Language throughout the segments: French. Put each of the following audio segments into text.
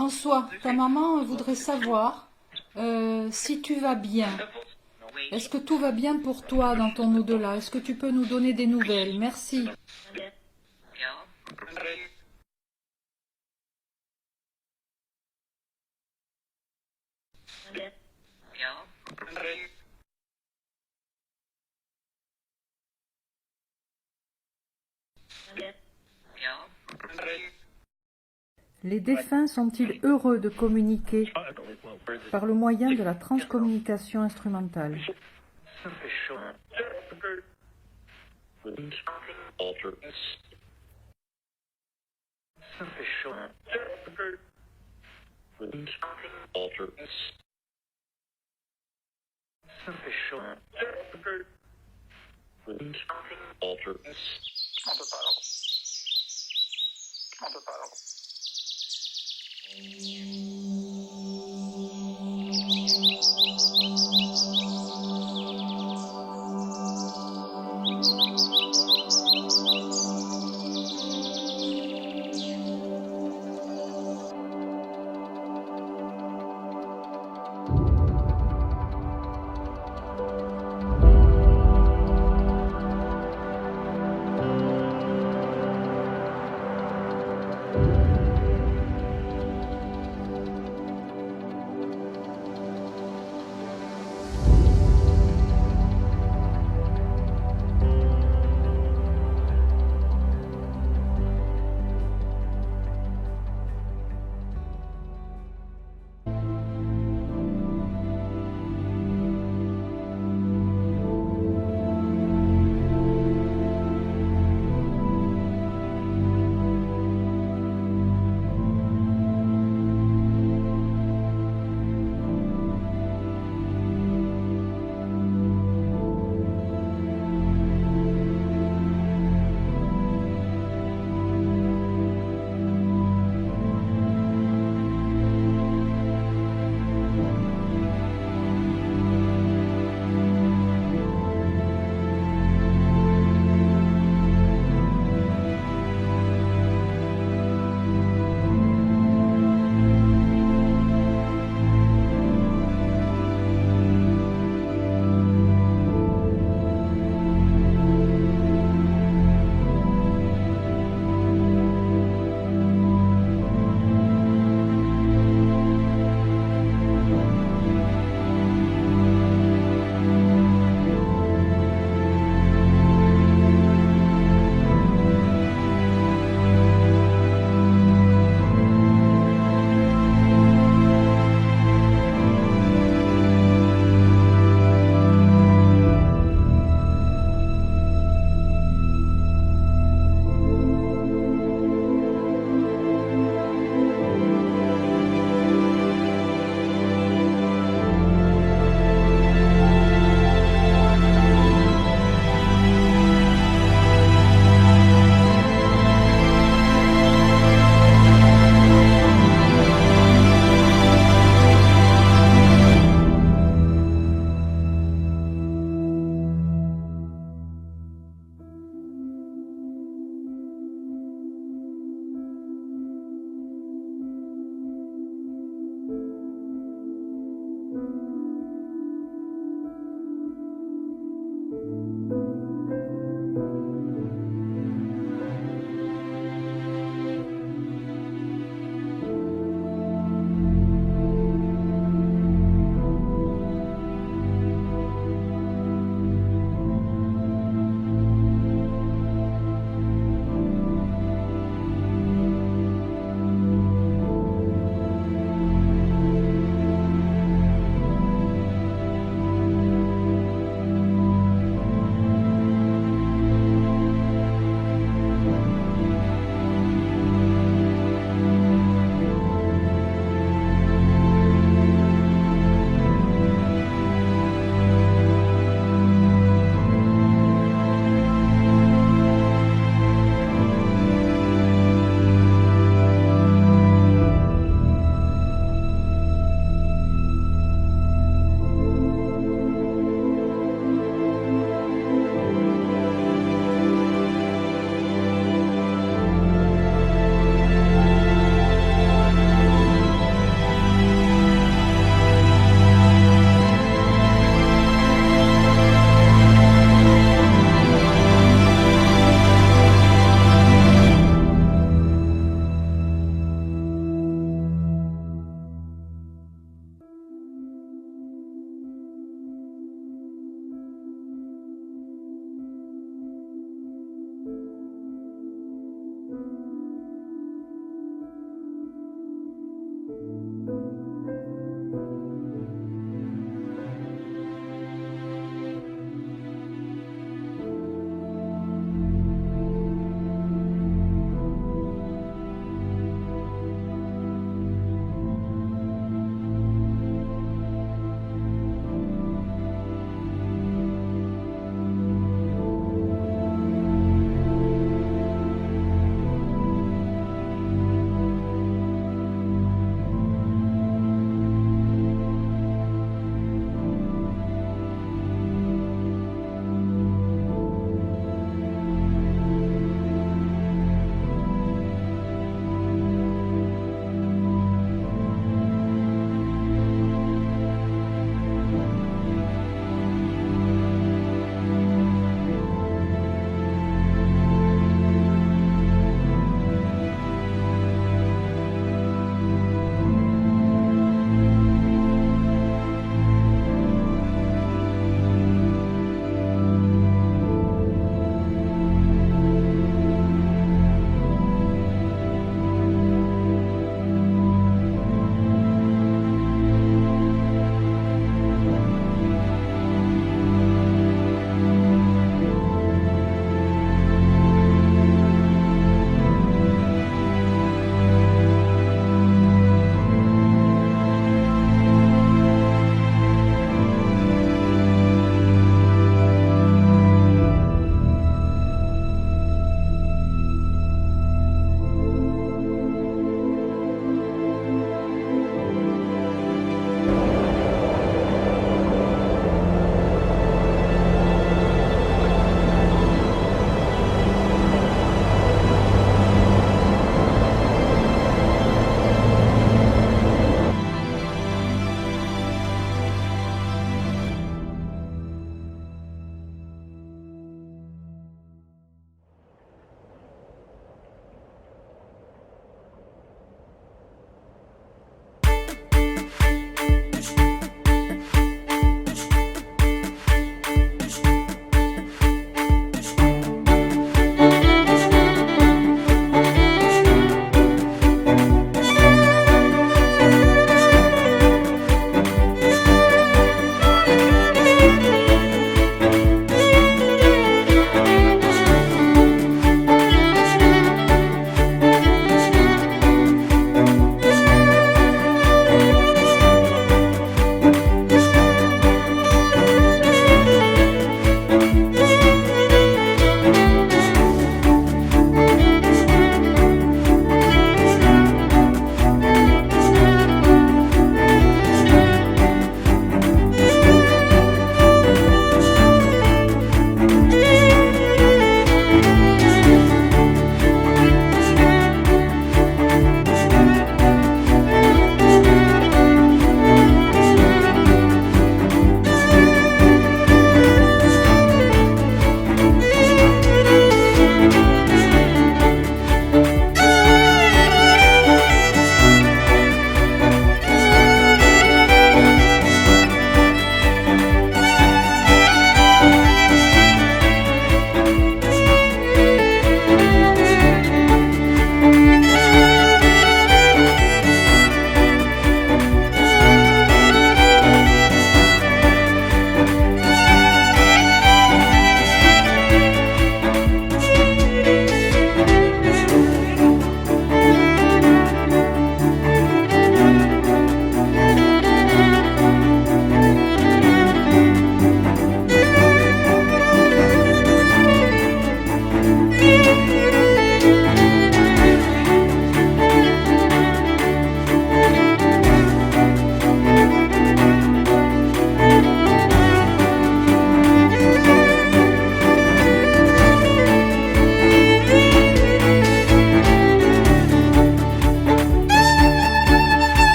François, ta maman voudrait savoir si tu vas bien. Est-ce que tout va bien pour toi dans ton au-delà? Est-ce que tu peux nous donner des nouvelles? Merci. Les défunts sont-ils heureux de communiquer par le moyen de la transcommunication instrumentale?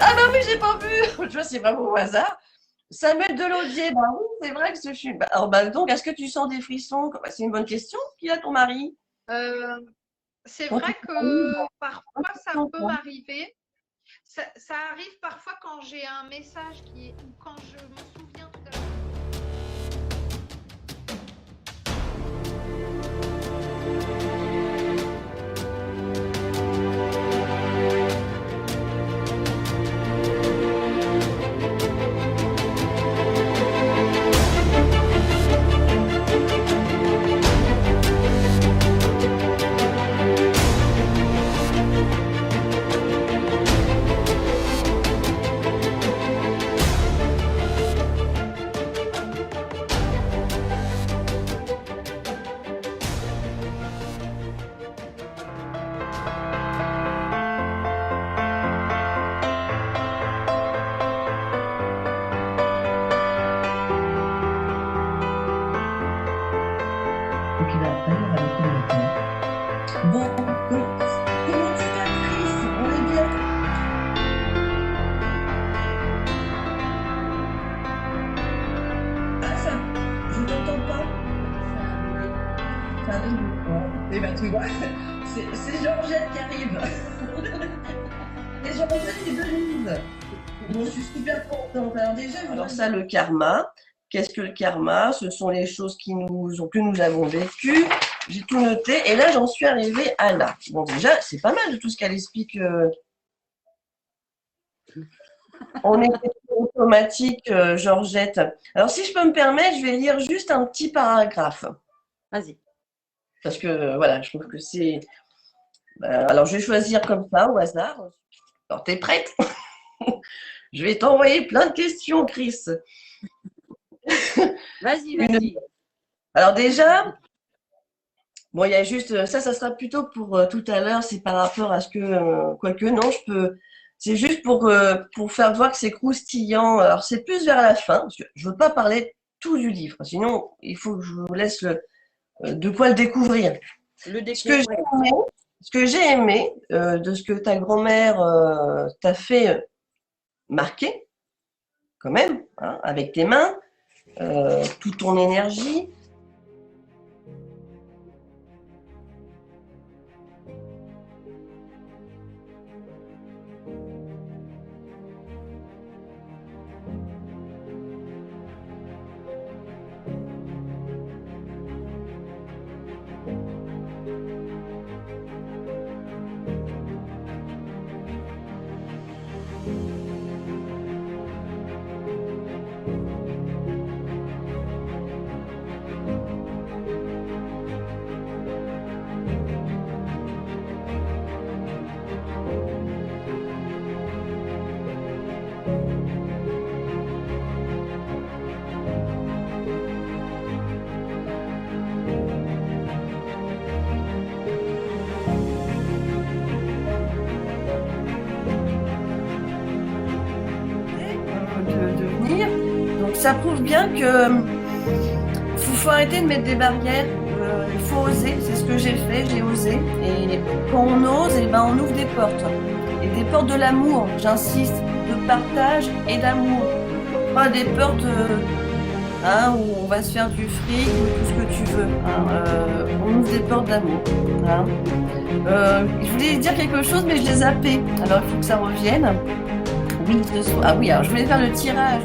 Ah bah oui, j'ai pas vu. Tu vois, c'est vraiment au hasard. Samuel Delaudier, bah oui, c'est vrai que je suis. Alors bah donc, est-ce que tu sens des frissons? Bah, c'est une bonne question. Qui a ton mari? Euh, c'est Quand tu vrai que parfois ça peut t'arrives, m'arriver. Ça arrive parfois quand j'ai un message ou quand je me souviens tout à l'heure. et puis là, après, on va les couler maintenant. Bon, comment tu vas, Chris? On est bien. Ah, ça, je t'entends pas. Ça arrive. Ouais. Et ben, tu vois, c'est Georgette qui arrive. Et Georgette et Denise. Bon, je suis super contente. Alors déjà, alors ça, le karma. Qu'est-ce que le karma? Ce sont les choses que nous avons vécues. J'ai tout noté. Et là, j'en suis arrivée à là. Bon, déjà, c'est pas mal de tout ce qu'elle explique. On est automatique, Georgette. Alors, si je peux me permettre, je vais lire juste un petit paragraphe. Vas-y. Parce que, voilà, je trouve que c'est... alors, je vais choisir comme ça, au hasard. Alors, t'es prête? Je vais t'envoyer plein de questions, Chris. Vas-y, vas-y. Alors déjà, bon, il y a juste ça sera plutôt pour tout à l'heure, c'est par rapport à ce que, quoique non, c'est juste pour faire voir que c'est croustillant. Alors c'est plus vers la fin, parce que je veux pas parler tout du livre, sinon il faut que je vous laisse de quoi le découvrir. Ce que j'ai aimé de ce que ta grand-mère t'a fait marquer, quand même, hein, avec tes mains, toute ton énergie. De venir. Donc ça prouve bien que faut arrêter de mettre des barrières. Il faut oser. C'est ce que j'ai fait. J'ai osé. Et quand on ose, et ben on ouvre des portes. Et des portes de l'amour. J'insiste, de partage et d'amour. Pas des portes hein, où on va se faire du fric ou tout ce que tu veux. Hein. On ouvre des portes d'amour. Hein. Je voulais dire quelque chose, mais je l'ai zappé. Alors il faut que ça revienne. Oui, ah oui, alors je voulais faire le tirage.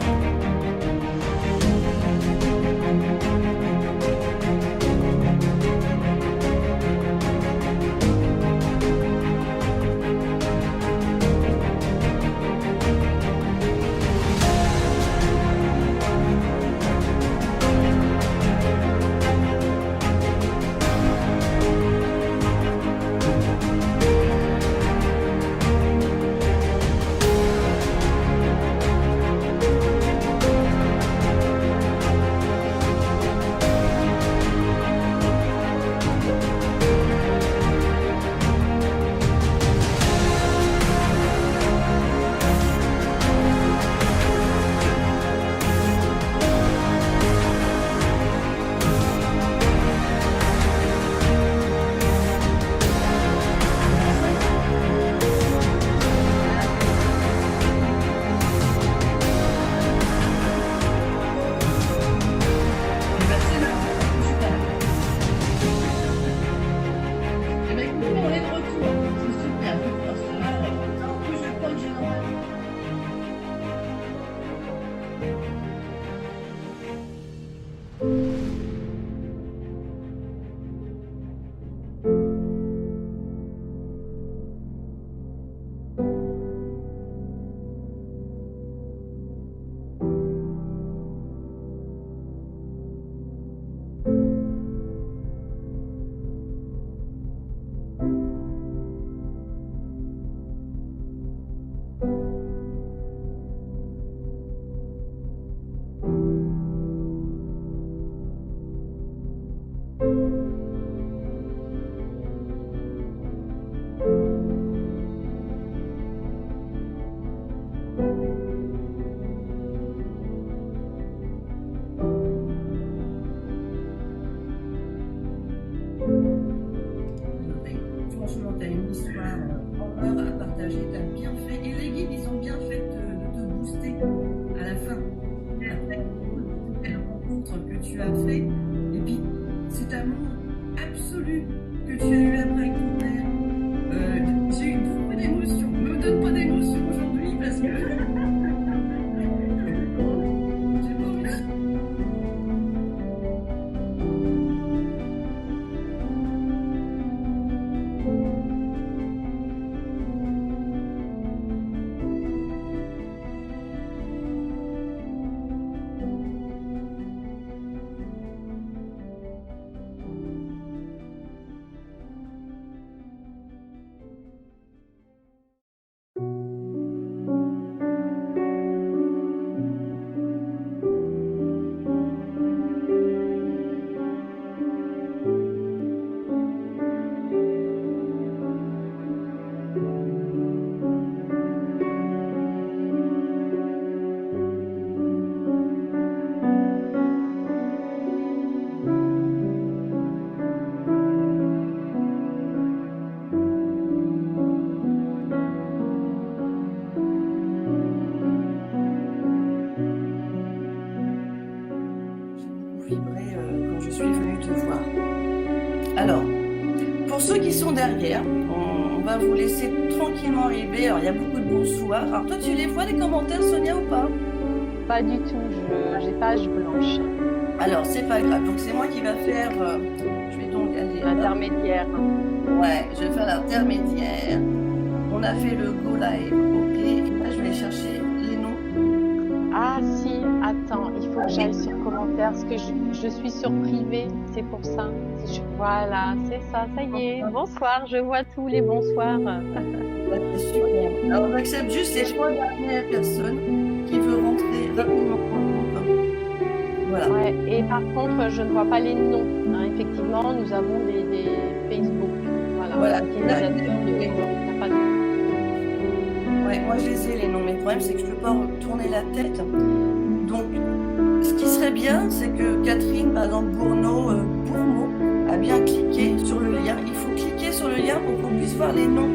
on est de retour. C'est super. Parce que là, plus je compte, j'ai dans ma vie. Franchement, tu as une histoire horreur à partager, tu as bien fait. Et les guides, ils ont bien fait de te booster à la fin. Après la rencontre que tu as fait, et puis cet amour absolu que tu as eu après avec ton père. J'ai eu beaucoup d'émotions. Ne me donne pas d'émotions aujourd'hui parce que. J'ai pas envie. Vibré quand je suis venue te voir. Alors, pour ceux qui sont derrière, on va vous laisser tranquillement arriver. Alors, il y a beaucoup de bonsoirs. Alors, toi, tu les vois les commentaires, Sonia, ou pas? Pas du tout, j'ai page blanche. Alors, c'est pas grave. Donc, c'est moi qui va faire. Je vais donc aller. Intermédiaire. Ouais, je vais faire l'intermédiaire. On a fait le go live. Ok. Et là, je vais chercher les noms. Ah si, attends, il faut que j'aille sur commentaire parce que je suis sur privé, c'est pour ça. Voilà, c'est ça, ça y est. Bonsoir, je vois tous les bonsoirs. Ouais, c'est super. Alors, on accepte juste les 3 dernières personnes qui veulent rentrer rapidement dans le groupe. Voilà. Ouais, et par contre, je ne vois pas les noms. Hein. Effectivement, nous avons des Facebook. Voilà. Utilisateurs de Facebook. Il n'y a pas de... Ouais, moi je les ai les noms, mais le problème c'est que je ne peux pas tourner la tête. Donc, ce qui serait bien, c'est que Catherine, par exemple, Bourneau, a bien cliqué sur le lien. Il faut cliquer sur le lien pour qu'on puisse voir les noms,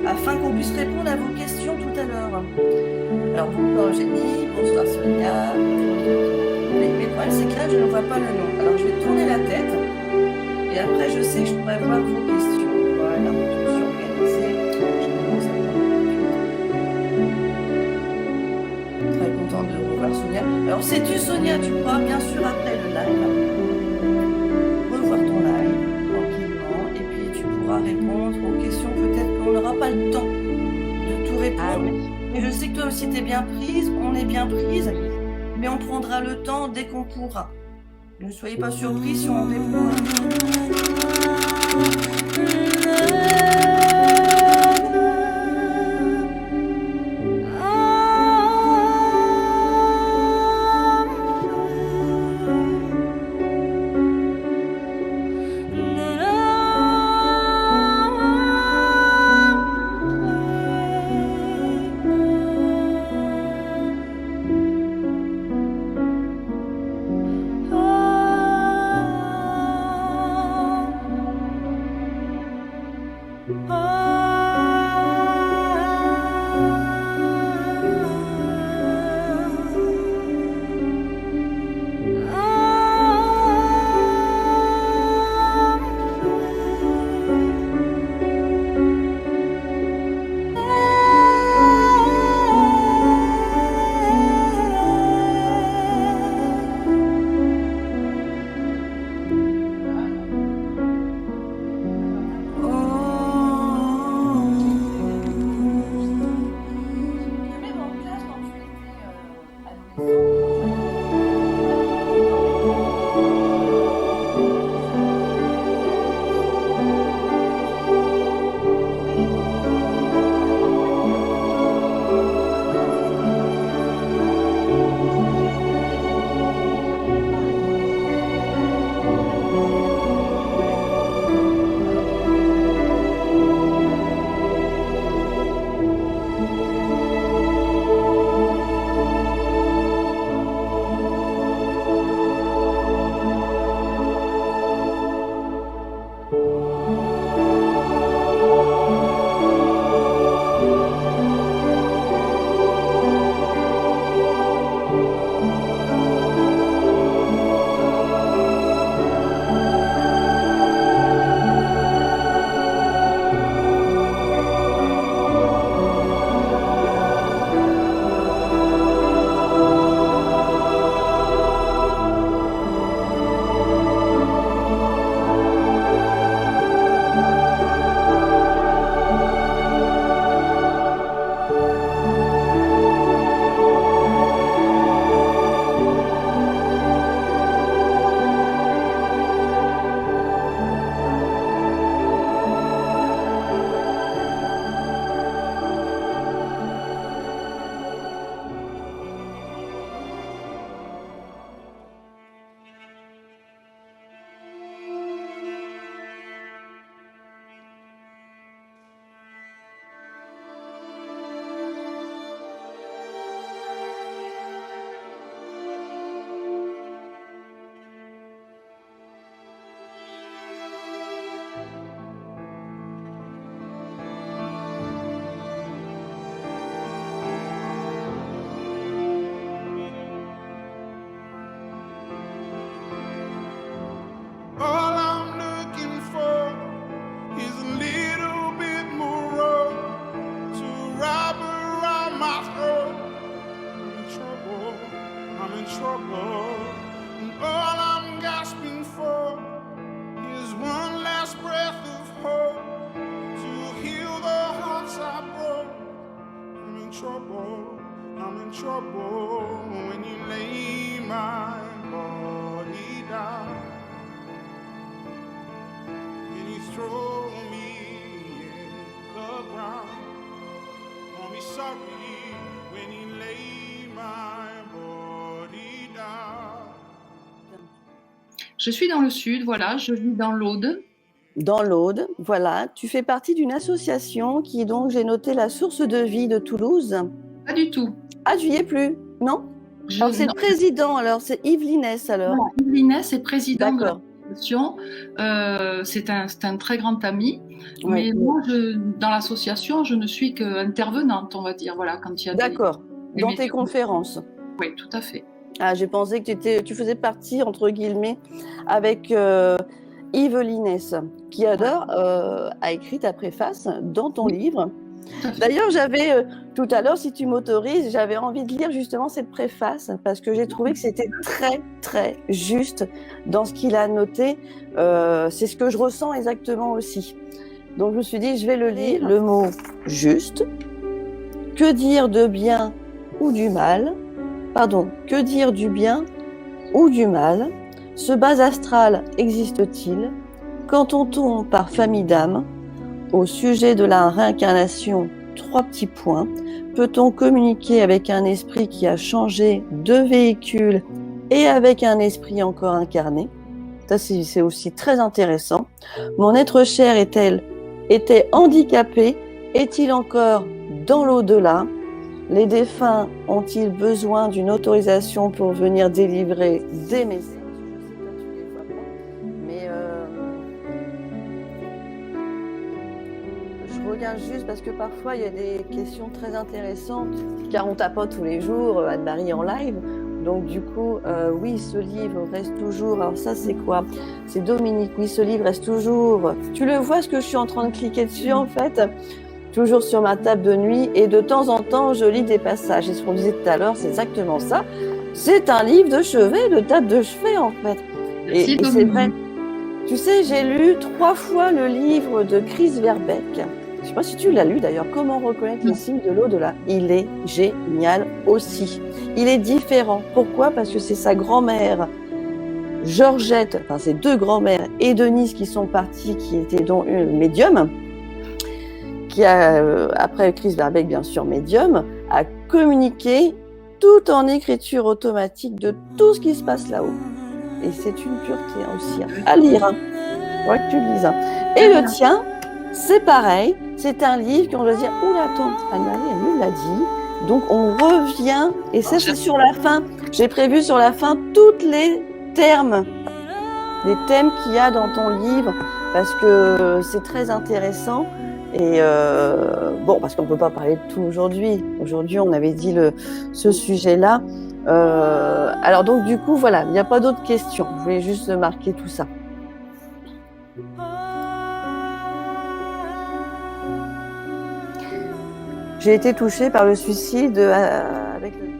afin qu'on puisse répondre à vos questions tout à l'heure. Alors, bonsoir Eugénie, bonsoir Sonia. Mais le problème c'est que là, je ne vois pas le nom. Alors, je vais tourner la tête, et après, je sais que je pourrais voir vos questions. Voilà, je me suis organisée. Je commence à très contente de revoir Sonia. Alors, sais-tu, Sonia, tu pourras bien sûr après le live revoir ton live tranquillement et puis tu pourras répondre aux questions. Peut-être qu'on n'aura pas le temps de tout répondre. Ah oui. Mais je sais que toi aussi, tu es bien prise, on est bien prise, mais on prendra le temps dès qu'on pourra. Ne soyez pas surpris si on répond. I'm in trouble when you lay my body down. When you throw me in the ground. Won't be sorry when you lay my body down. Je suis dans le sud, voilà, je vis dans l'Aude. Dans l'Aude, voilà. Tu fais partie d'une association qui est donc, j'ai noté, la Source de Vie de Toulouse. Pas du tout. Ah, tu y es plus? Non? Alors, c'est le président, alors, c'est Yves Linès, alors. Non, Yves Linès est président de D'accord. l'association. C'est un très grand ami. Oui. Mais moi, dans l'association, je ne suis qu'intervenante, on va dire, voilà, quand il y a D'accord. des Dans tes médiums. conférences. Oui, tout à fait. Ah, j'ai pensé que tu faisais partie, entre guillemets, avec Yves Linès, qui a écrit ta préface dans ton livre. D'ailleurs, j'avais, tout à l'heure, si tu m'autorises, j'avais envie de lire justement cette préface, parce que j'ai trouvé que c'était très, très juste dans ce qu'il a noté. C'est ce que je ressens exactement aussi. Donc, je me suis dit, je vais le lire. Le mot « juste ». Que dire de bien ou du mal? Pardon, que dire du bien ou du mal? Ce bas astral existe-t-il? Quand on tombe par famille d'âme, au sujet de la réincarnation, 3 petits points. Peut-on communiquer avec un esprit qui a changé de véhicule et avec un esprit encore incarné? Ça, c'est aussi très intéressant. Mon être cher était handicapé? Est-il encore dans l'au-delà? Les défunts ont-ils besoin d'une autorisation pour venir délivrer des messages? Mais je regarde juste parce que parfois il y a des questions très intéressantes, car on tapote tous les jours Anne-Marie en live. Donc du coup, oui, ce livre reste toujours... Alors ça, c'est quoi? C'est Dominique. Oui, ce livre reste toujours... Tu le vois, ce que je suis en train de cliquer dessus, en fait? Toujours sur ma table de nuit, et de temps en temps, je lis des passages. Et ce qu'on disait tout à l'heure, c'est exactement ça. C'est un livre de chevet, de table de chevet, en fait. Et c'est vrai. Tu sais, j'ai lu 3 fois le livre de Chris Verbeek. Je ne sais pas si tu l'as lu d'ailleurs. Comment reconnaître les signes de l'au-delà? Il est génial aussi. Il est différent. Pourquoi? Parce que c'est sa grand-mère, Georgette, enfin ses 2 grand-mères, et Denise qui sont parties, qui étaient donc une médium, qui a, après Chris Verbeek, bien sûr, médium, a communiqué tout en écriture automatique de tout ce qui se passe là-haut. Et c'est une pureté aussi à lire. Hein. Ouais, que tu le lises. Hein. Et le tien, c'est pareil. C'est un livre qu'on doit dire, oula, attends, Anne-Marie, elle me l'a dit. Donc, on revient. Et ça, c'est sur la fin. J'ai prévu sur la fin tous les thèmes qu'il y a dans ton livre, parce que c'est très intéressant. Et bon, parce qu'on ne peut pas parler de tout aujourd'hui. Aujourd'hui, on avait dit ce sujet-là. Alors donc, du coup, voilà, il n'y a pas d'autres questions. Je voulais juste marquer tout ça. J'ai été touchée par le suicide avec le...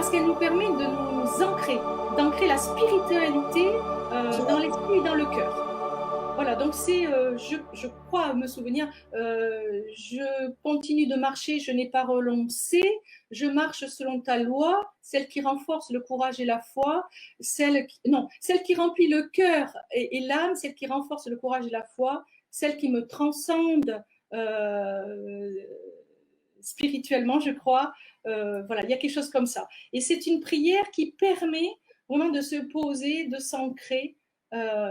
parce qu'elle nous permet de nous d'ancrer la spiritualité dans l'esprit et dans le cœur. Voilà, donc c'est, je crois me souvenir, je continue de marcher, je n'ai pas renoncé, je marche selon ta loi, celle qui renforce le courage et la foi, celle qui remplit le cœur et l'âme, celle qui renforce le courage et la foi, celle qui me transcende spirituellement, je crois. Voilà, il y a quelque chose comme ça. Et c'est une prière qui permet vraiment de se poser, de s'ancrer,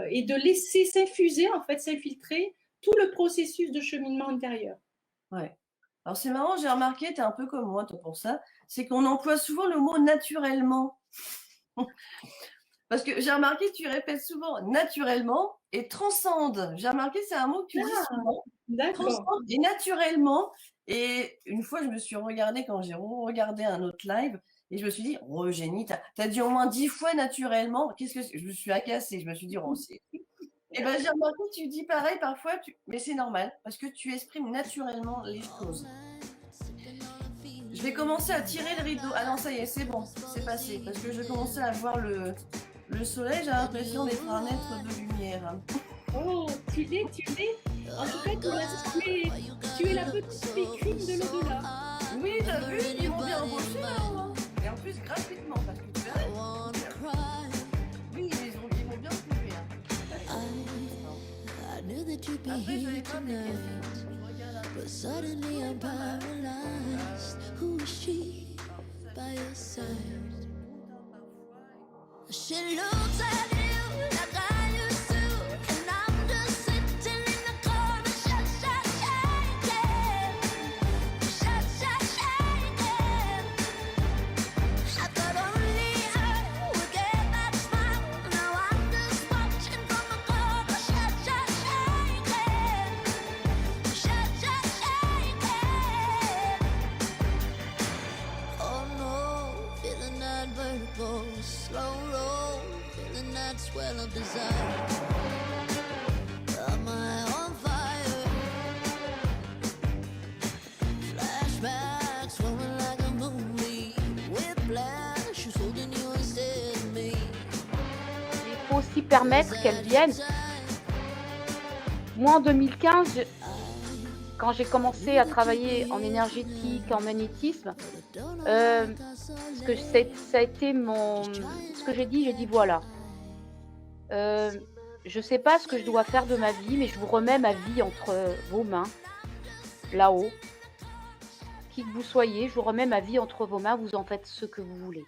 et de laisser s'infuser, en fait, s'infiltrer tout le processus de cheminement intérieur. Ouais. Alors c'est marrant, j'ai remarqué, tu es un peu comme moi toi, pour ça, c'est qu'on emploie souvent le mot naturellement. Parce que j'ai remarqué que tu répètes souvent naturellement et transcende. J'ai remarqué c'est un mot que tu dis souvent. D'accord. Transcende et naturellement. Et une fois, je me suis regardée quand j'ai regardé un autre live et je me suis dit, oh Génie, t'as dit au moins 10 fois naturellement. Qu'est-ce que je me suis agacée, je me suis dit, oh, c'est. Et ben j'ai remarqué que tu dis pareil parfois, mais c'est normal parce que tu exprimes naturellement les choses. Je vais commencer à tirer le rideau. Ah non, ça y est, c'est bon, c'est passé. Parce que je commençais à voir le soleil, j'ai l'impression d'être un être de lumière. Oh, tu l'es. En tout cas, tu es la petite pécrine de l'au-delà. Oui, t'as vu, ils m'ont bien embauché là. Et en plus, gratuitement, parce que tu verrais. Oui, ils m'ont bien trouvé. Après, je l'ai pas fait. But suddenly I'm paralyzed. Who is she by your side? She looks at you like I used to, and I'm just sitting in the corner, shaking. I thought only I would get that smile. Now I'm just watching from the corner, shaking. Oh no, feeling that vertigo, slow roll, feeling that swell of desire. Am I on fire? Flashbacks rolling like a movie. Whiplash, who's holding you instead of me? Il faut aussi permettre qu'elles viennent. Moi, en 2015, quand j'ai commencé à travailler en énergétique, en magnétisme, ça a été ce que j'ai dit voilà. Je ne sais pas ce que je dois faire de ma vie, mais je vous remets ma vie entre vos mains, là-haut. Qui que vous soyez, je vous remets ma vie entre vos mains, vous en faites ce que vous voulez.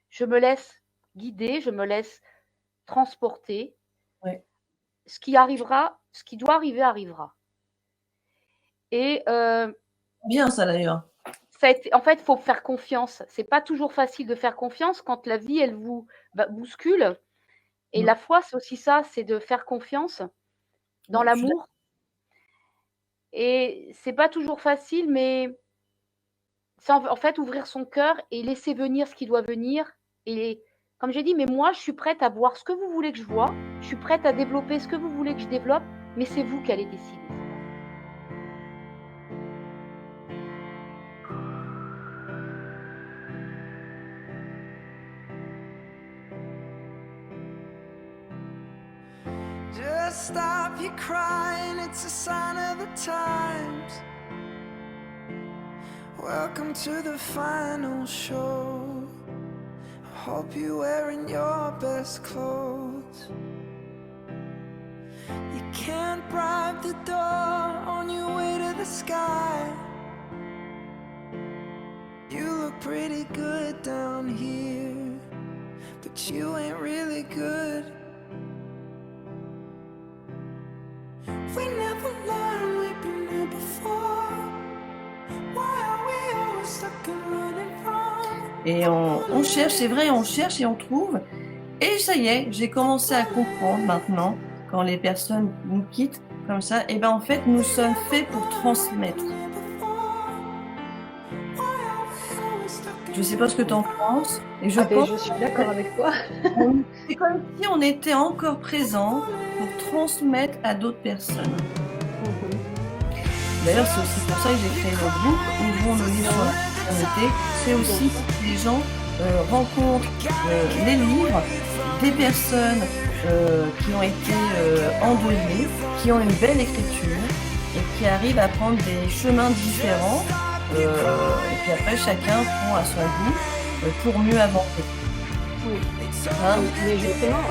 Je me laisse guider, je me laisse transporter. Ouais. Ce qui arrivera, ce qui doit arriver, arrivera. Et Bien ça d'ailleurs. en fait, il faut faire confiance. C'est pas toujours facile de faire confiance quand la vie, elle vous bouscule. Et la foi, c'est aussi ça, c'est de faire confiance dans l'amour. Et c'est pas toujours facile, mais c'est en fait ouvrir son cœur et laisser venir ce qui doit venir. Et comme j'ai dit, mais moi, je suis prête à voir ce que vous voulez que je vois. Je suis prête à développer ce que vous voulez que je développe, mais c'est vous qui allez décider. Just stop your crying, it's a sign of the times. Welcome to the final show. I hope you're wearing your best clothes. You can't bribe the door on your way to the sky. You look pretty good down here, but you ain't really good. We never learned, we've been here before. Why are we always stuck and running from? Et on cherche, c'est vrai, on cherche et on trouve. Et ça y est, j'ai commencé à comprendre maintenant, quand les personnes nous quittent comme ça, et ben en fait, nous sommes faits pour transmettre. Je sais pas ce que tu en penses, et je pense. Je suis d'accord avec toi. C'est comme si on était encore présent pour transmettre à d'autres personnes. D'ailleurs, c'est aussi pour ça que j'ai créé le groupe Ouvrons nos livres sur la maternité. C'est aussi que les gens rencontrent les livres, des personnes qui ont été endeuillées, qui ont une belle écriture et qui arrivent à prendre des chemins différents. Et puis après, chacun prend à son goût pour mieux avancer. Oui. Hein? Mais justement,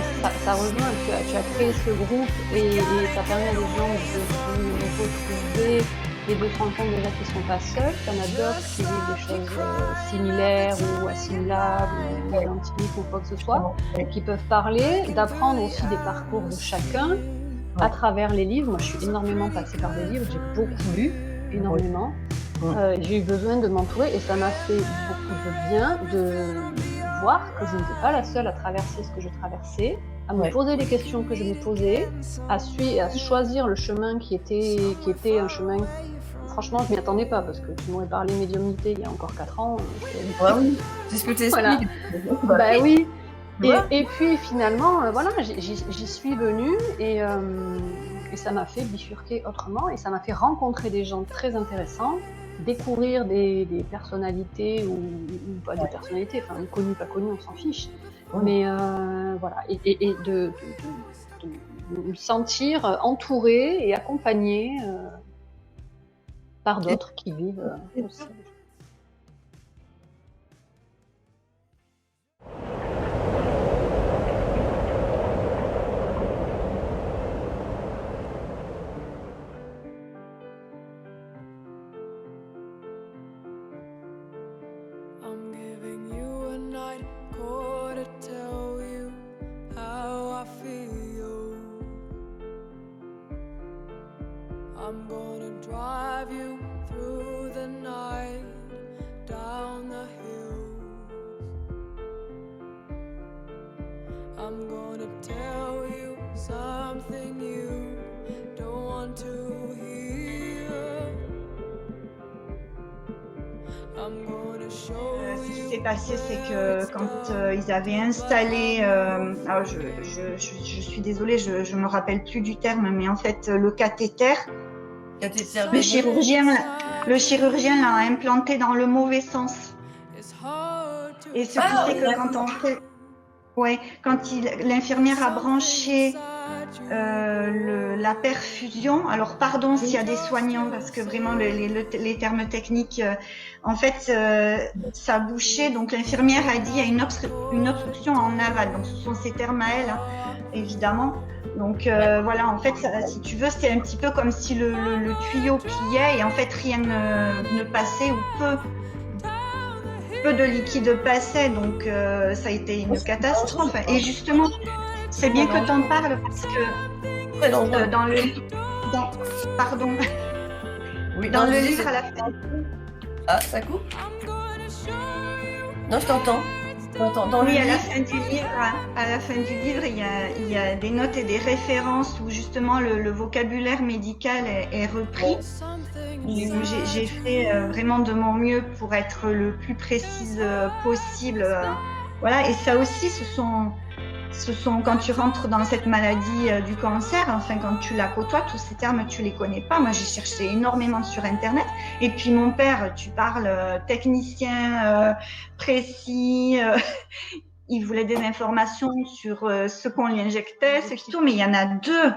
ça rejoint, tu as créé ce groupe et ça permet à des gens de se retrouver et de se rendre compte déjà qu'ils ne sont pas seuls. Il y en a d'autres qui vivent des choses similaires ou assimilables ou identiques ou quoi que ce soit, qui peuvent parler, d'apprendre aussi des parcours de chacun à travers les livres. Moi, je suis énormément passée par des livres, j'ai beaucoup lu, énormément. J'ai eu besoin de m'entourer et ça m'a fait beaucoup de bien de voir que je n'étais pas la seule à traverser ce que je traversais, à me poser les questions que je me posais, à choisir le chemin qui était un chemin. Franchement, je m'y attendais pas parce que tu m'aurais parlé médiumnité il y a encore 4 ans. Oui, c'est ce que tu expliques. Voilà. Bah oui. Et puis finalement, voilà, j'y suis venue et ça m'a fait bifurquer autrement et ça m'a fait rencontrer des gens très intéressants, découvrir des personnalités ou pas des personnalités, enfin connues, pas connues, on s'en fiche. Mais voilà, et de me sentir entourée et accompagnée par d'autres qui vivent aussi. I'm giving you a night call to tell you how I feel. I'm gonna drive you through the night, down the hills. I'm gonna tell you something you don't want to hear. I'm gonna show you. Ce qui s'est passé, c'est que quand ils avaient installé, alors je suis désolée, je me rappelle plus du terme, mais en fait le cathéter, le chirurgien l'a implanté dans le mauvais sens. Et ce qui fait que quand l'infirmière a branché la perfusion, alors pardon s'il y a des soignants parce que vraiment les termes techniques, en fait ça bouchait, donc l'infirmière a dit il y a une obstruction en aval, donc ce sont ces termes à elle, hein, évidemment. Donc voilà, en fait ça, si tu veux, c'était un petit peu comme si le tuyau pliait et en fait rien ne passait ou peu de liquide passait, donc ça a été une catastrophe. Et justement, c'est bien que tu en parles parce que dans le livre à la fin. Ah, ça coupe? Non, je t'entends. Oui, à la fin du livre, il y a des notes et des références où justement le vocabulaire médical est repris. J'ai fait vraiment de mon mieux pour être le plus précise possible. Voilà, et ça aussi, ce sont quand tu rentres dans cette maladie du cancer, enfin quand tu la côtoies, tous ces termes tu les connais pas. Moi j'ai cherché énormément sur internet et puis mon père, tu parles technicien précis, il voulait des informations sur ce qu'on lui injectait, ce qui tout, mais il y en a deux.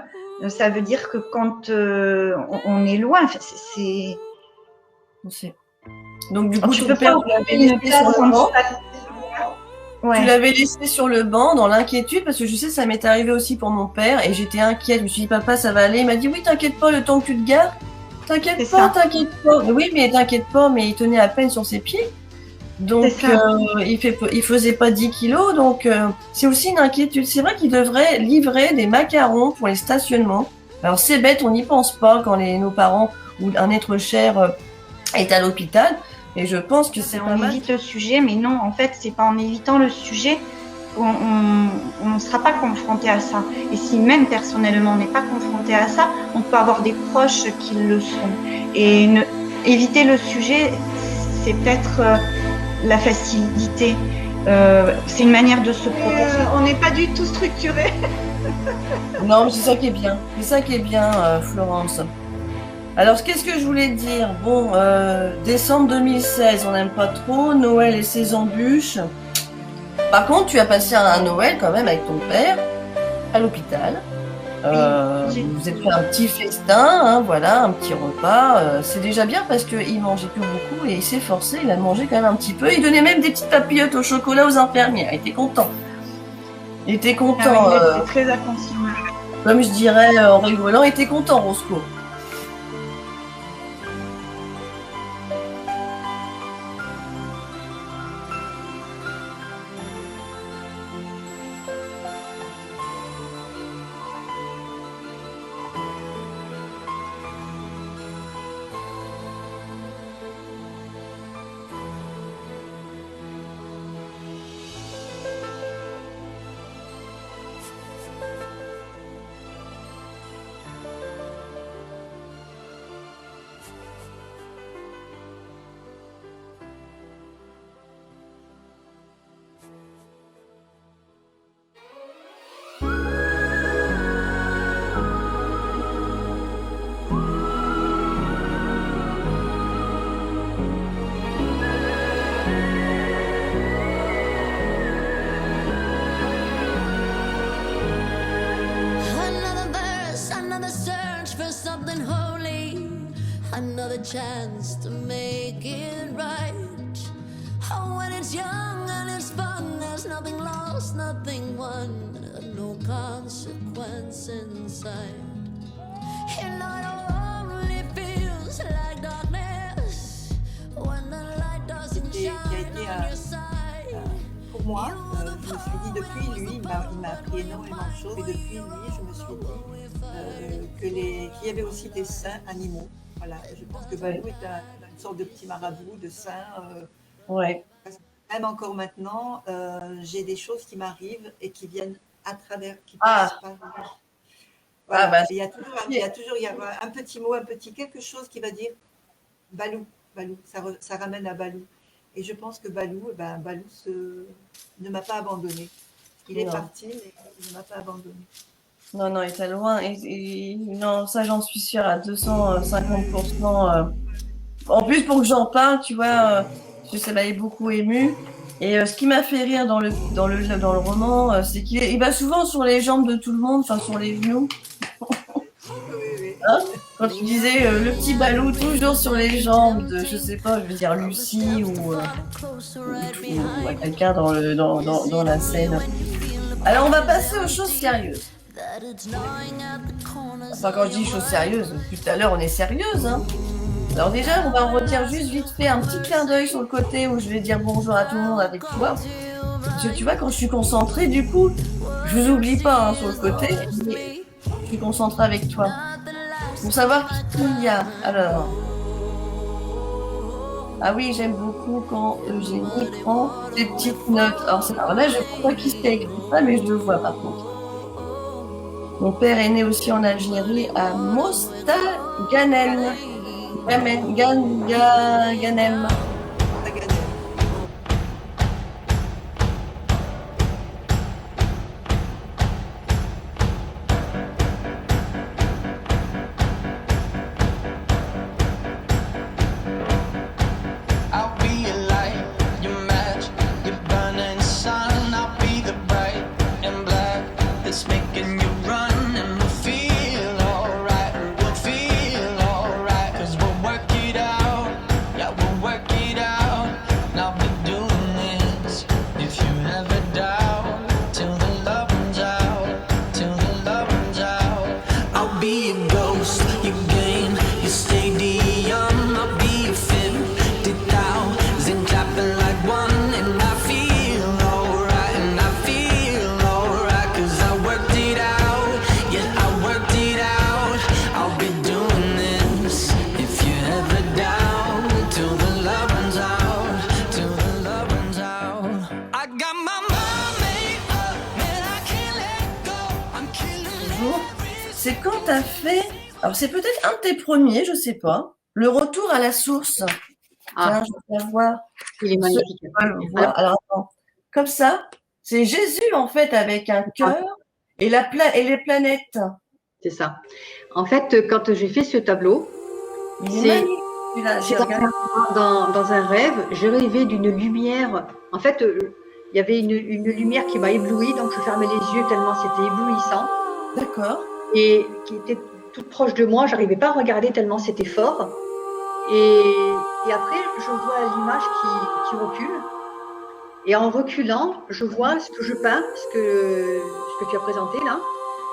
Ça veut dire que quand on est loin, c'est. Donc du coup tu peux pas une place en dessous. Ouais. Tu l'avais laissé sur le banc dans l'inquiétude parce que je sais ça m'est arrivé aussi pour mon père et j'étais inquiète. Je me suis dit papa ça va aller. Il m'a dit oui t'inquiète pas le temps que tu te gares. T'inquiète pas. Oui mais t'inquiète pas, mais il tenait à peine sur ses pieds. Donc il faisait pas 10 kilos, donc c'est aussi une inquiétude. C'est vrai qu'il devrait livrer des macarons pour les stationnements. Alors c'est bête, on n'y pense pas quand nos parents ou un être cher est à l'hôpital. Et je pense que c'est pas mal. On évite le sujet, mais non, en fait, c'est pas en évitant le sujet qu'on ne sera pas confronté à ça. Et si même personnellement on n'est pas confronté à ça, on peut avoir des proches qui le sont. Et éviter le sujet, c'est peut-être la facilité. C'est une manière de se protéger. On n'est pas du tout structuré. Non, mais c'est ça qui est bien. C'est ça qui est bien, Florence. Alors, qu'est-ce que je voulais te dire? Bon, décembre 2016, on n'aime pas trop. Noël et ses embûches. Par contre, tu as passé un Noël quand même avec ton père à l'hôpital. Vous êtes fait un petit festin, hein, voilà, un petit repas. C'est déjà bien parce qu'il mangeait plus beaucoup et il s'est forcé, il a mangé quand même un petit peu. Il donnait même des petites papillotes au chocolat aux infirmières. Il était content. Il était content. Ah, il était très attention. Comme je dirais en rigolant, il était content, Roscoe. Another verse, another search for something holy, another chance to make it right. Oh, when it's young and it's fun, there's nothing lost, nothing won, no consequence inside. And I only feels like darkness when the light doesn't Qui a shine été on your side. pour moi, je me suis dit depuis lui, il m'a appris énormément de choses. Et depuis lui, je me suis dit qu'il y avait aussi des saints animaux. Voilà, je pense que Balou est une sorte de petit marabout, de saint. Ouais. Même encore maintenant, j'ai des choses qui m'arrivent et qui viennent à travers, qui Ah. passent par. Voilà. Ah, bah, il y a toujours un petit mot, un petit quelque chose qui va dire Balou, Balou, ça ramène à Balou. Et je pense que Balou ne m'a pas abandonné. Il est Non. parti, mais il ne m'a pas abandonné. Non, non, il était loin. Non, ça, j'en suis sûre à 250%. En plus, pour que j'en parle, tu vois, ça m'avait beaucoup ému. Et ce qui m'a fait rire dans le roman, c'est qu'il va souvent sur les jambes de tout le monde, enfin sur les genoux. Hein, quand tu disais le petit Balou toujours sur les jambes de, je sais pas, je veux dire Lucie ou quelqu'un dans la scène. Alors on va passer aux choses sérieuses. Enfin quand je dis choses sérieuses, depuis tout à l'heure on est sérieuse. Hein. Alors déjà on va redire juste vite fait un petit clin d'œil sur le côté où je vais dire bonjour à tout le monde avec toi. Parce que tu vois quand je suis concentrée du coup, je vous oublie pas hein, sur le côté, mais je suis concentrée avec toi. Pour savoir qui il y a. Alors. Ah oui, j'aime beaucoup quand Eugénie prend des petites notes. Alors là, je ne sais pas qui c'est écrit ça, mais je le vois par contre. Mon père est né aussi en Algérie, à Mostaganem. Ganem. I'll be your light, your match, your burning sun. I'll be the bright and black that's making you run. And we'll feel alright, we'll feel alright. Cause we'll work it out, yeah, we'll work it out. And I'll be doing this if you ever doubt. Till the love runs out, till the love runs out. I'll be your ghost, your game, your stadium. I'll be your fib. And clapping like one, and I feel alright, and I feel alright, cause I worked it out, yeah, I worked it out. I'll be doing this if you ever down, till the love runs out, till the love runs out. I got my mind made up, man, I can't let go. I'm killing Bonjour. C'est quand t'as fait. Alors c'est peut-être un de tes premiers, je sais pas. Le retour à la source. Tiens, je vais voir. Il est magnifique. Alors, attends. Comme ça, c'est Jésus, en fait, avec un cœur et les planètes. C'est ça. En fait, quand j'ai fait ce tableau, Il est C'est magnifique. Celui-là, j'ai regardé. dans un rêve, je rêvais d'une lumière. En fait, il y avait une lumière qui m'a éblouie, donc je fermais les yeux tellement c'était éblouissant. D'accord. Et qui était toute proche de moi, j'arrivais pas à regarder tellement c'était fort. Et après, je vois l'image qui recule. Et en reculant, je vois ce que je peins, ce que tu as présenté là.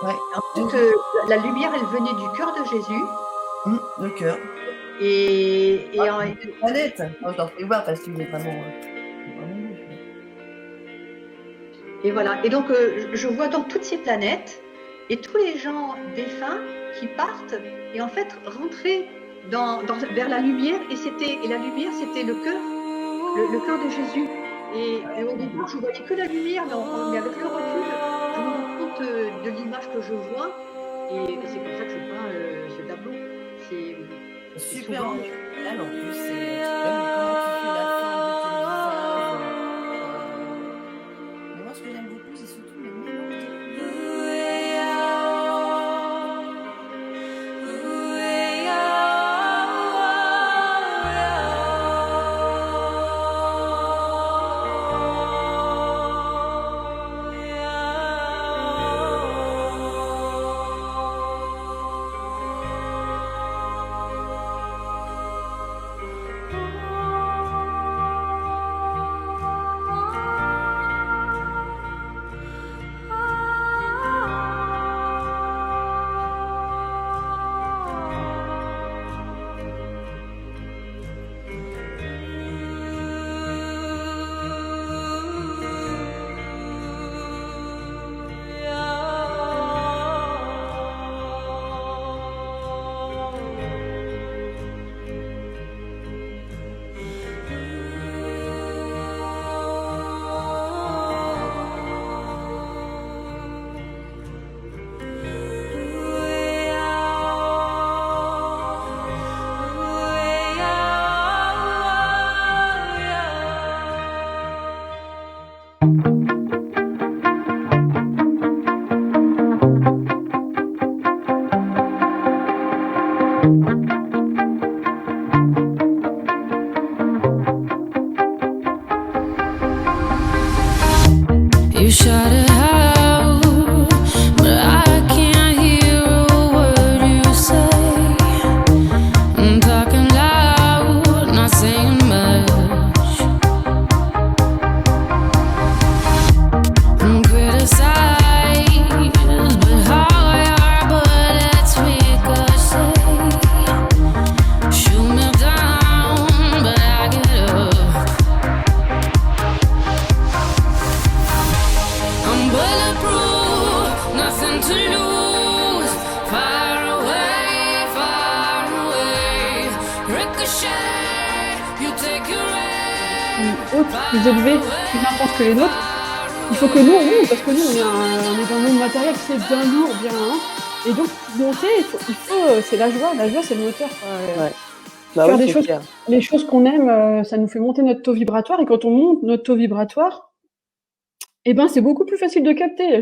Ouais. Ensuite, la lumière, elle venait du cœur de Jésus. Le cœur. Et une planète. Oh, je t'en fais voir parce qu'il est vraiment. Et voilà. Et donc, je vois donc toutes ces planètes et tous les gens défunts qui partent et en fait rentrer vers la lumière. Et la lumière, c'était le cœur, le cœur de Jésus. Et au début, je voyais que la lumière, mais avec le recul, je me rends compte de l'image que je vois. Et c'est comme ça que je peins ce tableau. C'est super souvent... original en plus. C'est même comment tu fais la forme de tes visages. Mais moi, ce que j'aime beaucoup, c'est surtout le mélange des You shout it out, but I can't hear a word you say. I'm talking loud, not saying much. I'm criticized, but how your bullets ricochet. Shoot me down, but I get up. I'm bulletproof, nothing to lose. Far away, ricochet. You take your aim. Autres, plus élevés, plus intenses que les nôtres. Il faut que nous on monte, parce que nous on est dans le monde matériel, c'est bien lourd, bien. Et donc monter, il faut c'est la joie c'est le moteur. Ouais. Bah Faire oui, des c'est choses, clair. les choses qu'on aime, ça nous fait monter notre taux vibratoire, et quand on monte notre taux vibratoire, eh ben c'est beaucoup plus facile de capter.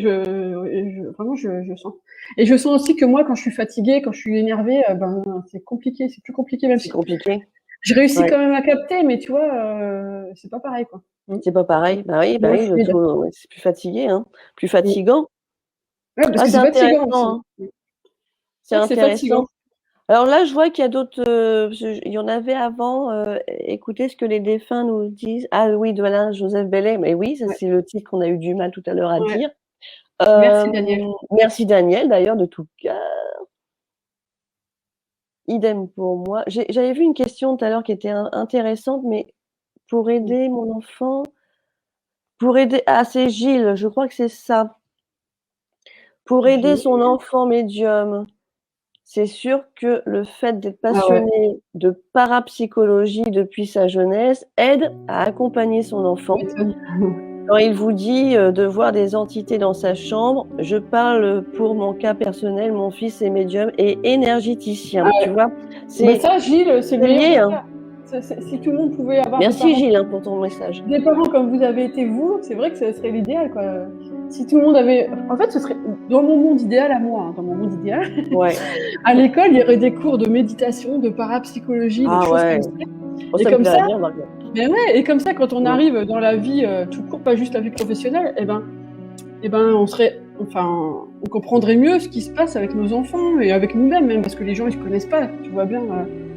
Vraiment je sens. Et je sens aussi que moi quand je suis fatiguée, quand je suis énervée, ben c'est compliqué, c'est plus compliqué même C'est si compliqué. je réussis Ouais. quand même à capter, mais tu vois, c'est pas pareil quoi. C'est pas pareil. Bah oui, Moins le fluide. taux, ouais, c'est plus fatigué, hein, plus fatigant. Ouais, parce Ah, que c'est c'est fatigant intéressant, aussi. hein. C'est Ouais, c'est fatigant. intéressant. Alors là, je vois qu'il y a d'autres, il y en avait avant, écoutez ce que les défunts nous disent. Ah oui, voilà, Joseph Bellet, mais oui, ça Ouais. c'est le titre qu'on a eu du mal tout à l'heure à Ouais. dire. Merci Daniel. Merci Daniel, d'ailleurs, de tout cœur. Idem pour moi. J'avais vu une question tout à l'heure qui était intéressante, mais pour aider mon enfant, c'est Gilles, je crois que c'est ça. Pour aider Gilles. son enfant médium, c'est sûr que le fait d'être Ah ouais. passionné de parapsychologie depuis sa jeunesse aide à accompagner son enfant. Quand il vous dit de voir des entités dans sa chambre, je parle pour mon cas personnel, mon fils est médium et énergéticien, Ah ouais. tu vois. Mais ça, Gilles, c'est le lié, meilleur. hein. Si tout le monde pouvait avoir Merci des parents, Gilles hein, pour ton message. des parents comme vous avez été vous, c'est vrai que ce serait l'idéal quoi. Si tout le monde avait... En fait, ce serait dans mon monde idéal à moi, hein, dans mon monde idéal. Ouais. À l'école, il y aurait des cours de méditation, de parapsychologie, de choses ouais. comme ça. Oh, Et ça me comme plairait ça, bien, Margot. mais ouais, et comme ça, quand on arrive dans la vie tout court, pas juste la vie professionnelle, on comprendrait mieux ce qui se passe avec nos enfants et avec nous-mêmes, même parce que les gens ils se connaissent pas. Tu vois bien.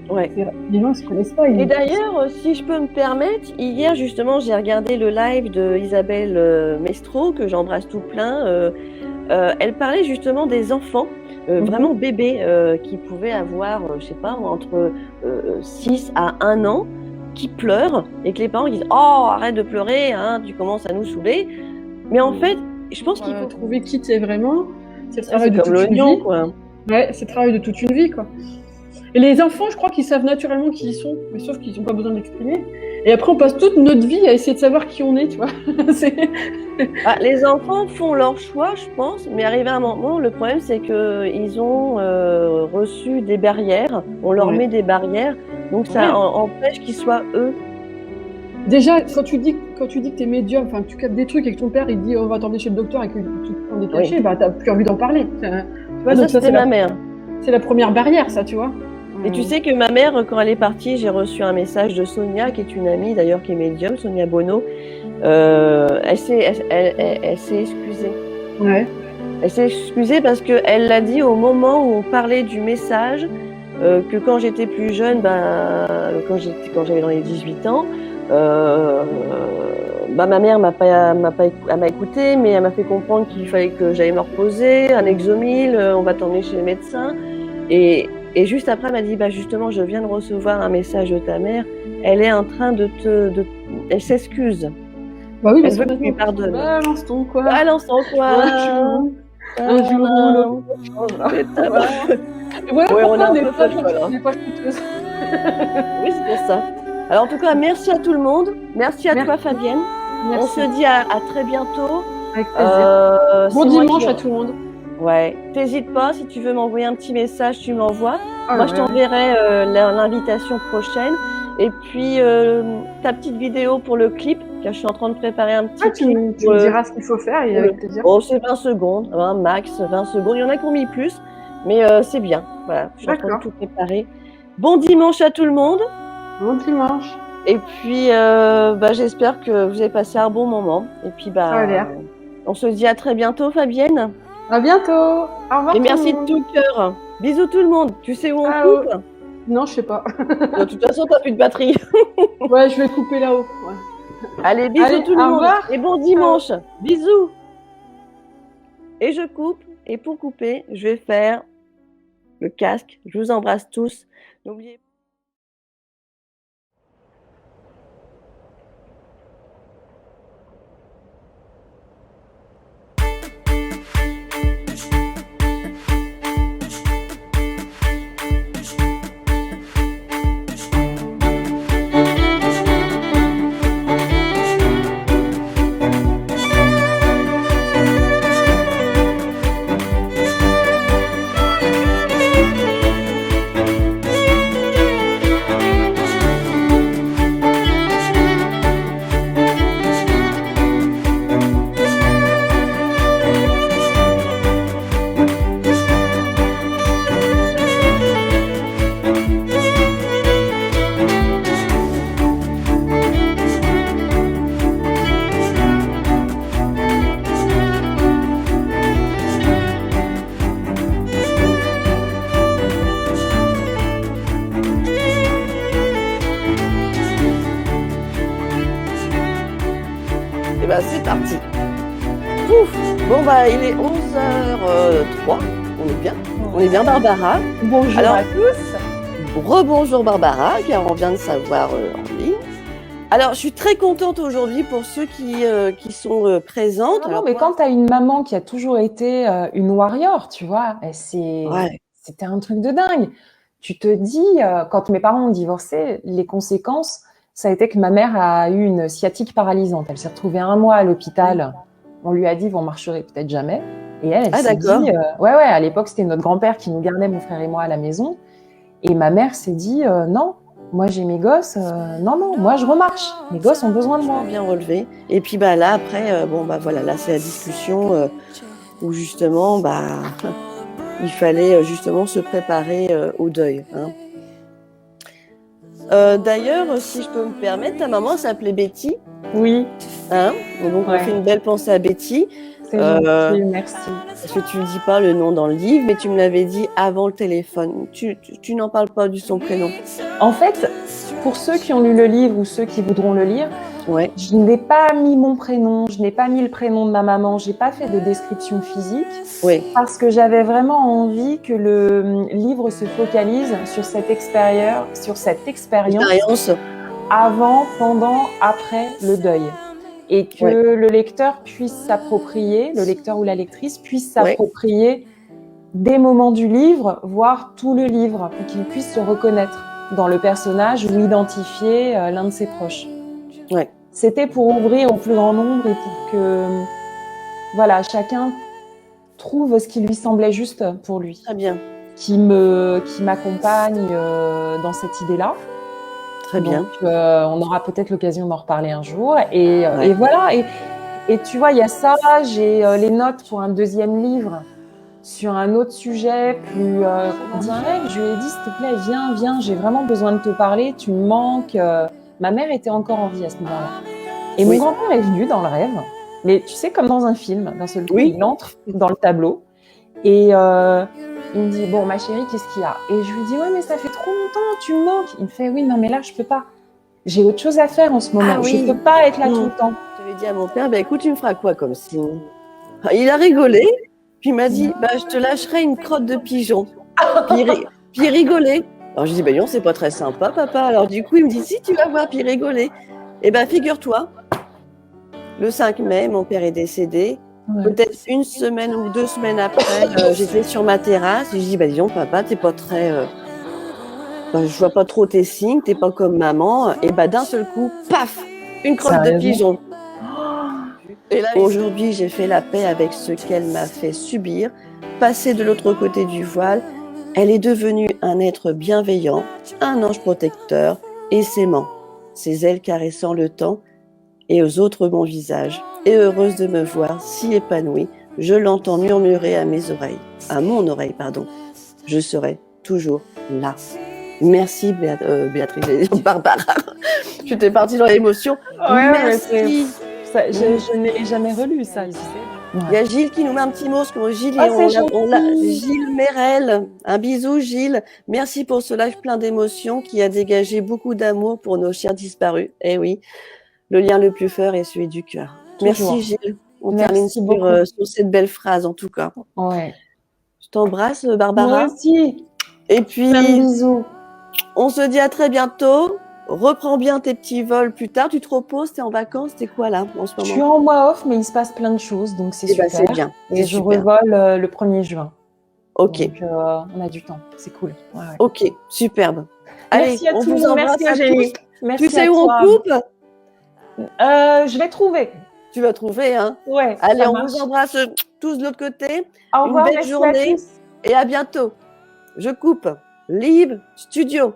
Ouais. Les gens ils se connaissent pas. Et d'ailleurs, si je peux me permettre, hier justement, j'ai regardé le live de Isabelle Mestro, que j'embrasse tout plein. Elle parlait justement des enfants, vraiment bébés, qui pouvaient avoir, je sais pas, entre 6 à 1 an, qui pleurent et que les parents disent « Oh, arrête de pleurer, hein, tu commences à nous saouler ». Mais en fait, je pense qu'il faut trouver qui t'es vraiment. C'est le Ça, travail c'est de comme toute une l'oignon, vie. quoi. Ouais, c'est le travail de toute une vie, quoi. Et les enfants, je crois qu'ils savent naturellement qui ils sont, mais sauf qu'ils n'ont pas besoin de l'exprimer. Et après, on passe toute notre vie à essayer de savoir qui on est, tu vois. Les enfants font leur choix, je pense, mais arrivé à un moment, le problème, c'est qu'ils ont reçu des barrières. On leur met des barrières, donc ça empêche qu'ils soient eux. Déjà, quand tu dis que t'es médium, enfin, que tu captes des trucs et que ton père, il dit, on va t'emmener chez le docteur et que tu te prends des cachets, bah, t'as plus envie d'en parler. Tu vois, Ça, donc c'était ma mère. C'est la première barrière, ça, tu vois. Et tu sais que ma mère, quand elle est partie, j'ai reçu un message de Sonia, qui est une amie d'ailleurs, qui est médium, Sonia Bono. Elle s'est excusée. Ouais. Elle s'est excusée parce qu'elle l'a dit au moment où on parlait du message, que quand j'étais plus jeune, quand j'avais dans les 18 ans, ma mère m'a écouté, mais elle m'a fait comprendre qu'il fallait que j'aille me reposer, un Exomil, on va t'emmener chez le médecin. Et juste après, elle m'a dit, justement, je viens de recevoir un message de ta mère. Elle est en train elle s'excuse. Bah oui, elle veut que tu lui pardonnes. Balance ton quoi. Balance ton quoi. Un jour ou l'autre. Ouais, on est un peu pas folle. Oui, c'est pour ça. Alors, en tout cas, merci à tout le monde. Merci à toi, Fabienne. Merci. On se dit à très bientôt. Avec plaisir. Bon dimanche à tout le monde. Ouais, t'hésites pas, si tu veux m'envoyer un petit message, tu m'envoies. Moi, je ouais. t'enverrai l'invitation prochaine. Et puis, ta petite vidéo pour le clip, car je suis en train de préparer un petit clip. Tu me diras ce qu'il faut faire et avec plaisir. Oh, c'est 20 secondes, hein, max 20 secondes. Il y en a qui ont mis plus, mais c'est bien. Voilà, je suis en train de tout préparer. Bon dimanche à tout le monde. Bon dimanche. Et puis, j'espère que vous avez passé un bon moment. Et puis, on se dit à très bientôt, Fabienne. À bientôt. Au revoir. Et merci de tout cœur. Bisous tout le monde. Tu sais où on coupe? Non, je sais pas. De toute façon, t'as plus de batterie. Ouais, je vais couper là-haut. Ouais. Allez, bisous tout le monde. Revoir. Et bon dimanche. Bisous. Et je coupe. Et pour couper, je vais faire le casque. Je vous embrasse tous. N'oubliez pas. C'est parti. Pouf. Bon, il est 11h03. On est bien, Barbara. Bonjour à tous. Rebonjour Barbara, car on vient de savoir en ligne. Alors, je suis très contente aujourd'hui pour ceux qui sont présentes. Non, mais quand tu as une maman qui a toujours été une warrior, tu vois, c'était un truc de dingue. Tu te dis, quand mes parents ont divorcé, les conséquences, ça a été que ma mère a eu une sciatique paralysante. Elle s'est retrouvée 1 mois à l'hôpital. On lui a dit, vous ne marcherez peut-être jamais. Et elle s'est dit, à l'époque, c'était notre grand-père qui nous gardait, mon frère et moi, à la maison. Et ma mère s'est dit, non, Moi, j'ai mes gosses. Non, moi, je remarche. Mes gosses ont besoin de moi. Bien relevé. Et puis bah là après, bon bah voilà, là c'est la discussion où justement il fallait justement se préparer au deuil. Hein. D'ailleurs, si je peux me permettre, ta maman s'appelait Betty. Oui. Hein, donc on Ouais. fait une belle pensée à Betty. C'est gentil, merci. Parce que tu ne dis pas le nom dans le livre, mais tu me l'avais dit avant le téléphone. Tu n'en parles pas de son prénom. En fait, pour ceux qui ont lu le livre ou ceux qui voudront le lire, ouais. Je n'ai pas mis mon prénom, je n'ai pas mis le prénom de ma maman, j'ai pas fait de description physique, oui. Parce que j'avais vraiment envie que le livre se focalise sur cette expérience avant, pendant, après le deuil. Et que le lecteur puisse s'approprier, le lecteur ou la lectrice puisse s'approprier des moments du livre, voire tout le livre, pour qu'il puisse se reconnaître dans le personnage ou identifier l'un de ses proches. Ouais. C'était pour ouvrir au plus grand nombre et pour que chacun trouve ce qui lui semblait juste pour lui. Très bien. Qui m'accompagne dans cette idée-là. Très bien. Donc, on aura peut-être l'occasion d'en reparler un jour. Et voilà. Et tu vois, il y a ça. J'ai les notes pour un deuxième livre sur un autre sujet plus direct. Je lui ai dit, s'il te plaît, viens, j'ai vraiment besoin de te parler. Tu me manques. Ma mère était encore en vie à ce moment-là. Et mon grand-père est venu dans le rêve. Mais tu sais, comme dans un film, d'un seul coup, il entre dans le tableau. Et il me dit, bon, ma chérie, qu'est-ce qu'il y a? Et je lui dis, ouais, mais ça fait trop longtemps, tu me manques. Il me fait, oui, non, mais là, je peux pas. J'ai autre chose à faire en ce moment. Ah, oui. Je peux pas être là tout le temps. J'avais dit à mon père, écoute, tu me feras quoi comme signe? Il a rigolé, puis il m'a dit, je te lâcherai une crotte de pigeon. Puis il rigolait. Alors je dis, non, c'est pas très sympa, papa. Alors du coup, il me dit, si, tu vas voir, puis il rigolait. Et figure-toi, le 5 mai, mon père est décédé. Peut-être une semaine ou 2 semaines après, j'étais sur ma terrasse et je dis, dis donc, papa, t'es pas très... je vois pas trop tes signes, t'es pas comme maman. Et d'un seul coup, paf, une crotte de pigeon. Et là, aujourd'hui, j'ai fait la paix avec ce qu'elle m'a fait subir, passer de l'autre côté du voile. Elle est devenue un être bienveillant, un ange protecteur et s'aimant, ses ailes caressant le temps et aux autres mon visage. Et heureuse de me voir si épanouie, je l'entends murmurer à mon oreille, pardon. Je serai toujours là. Merci Béatrice, Barbara. Je t'ai partie dans l'émotion. Merci. Je ne l'ai jamais relu, ça. Il y a Gilles qui nous met un petit mot, parce que Gilles, Gilles Merel. Un bisou, Gilles. Merci pour ce live plein d'émotions qui a dégagé beaucoup d'amour pour nos chers disparus. Eh oui, le lien le plus fort est celui du cœur. Merci, Gilles. On termine sur cette belle phrase, en tout cas. Ouais. Je t'embrasse, Barbara. Moi aussi. Et puis, un bisou. On se dit à très bientôt. Reprends bien tes petits vols plus tard. Tu te reposes, t'es en vacances, t'es quoi là en ce moment? Je suis en mois off, mais il se passe plein de choses, donc c'est super. C'est bien. Et je revole le 1er juin. Ok. Donc, on a du temps, c'est cool. Ouais. Ok, superbe. Merci à tous, merci Eugénie. Tu sais où on coupe? Je vais trouver. Tu vas trouver, hein? Ouais. Allez, on vous embrasse tous de l'autre côté. Au revoir, une belle journée et à bientôt. Je coupe. Live Studio.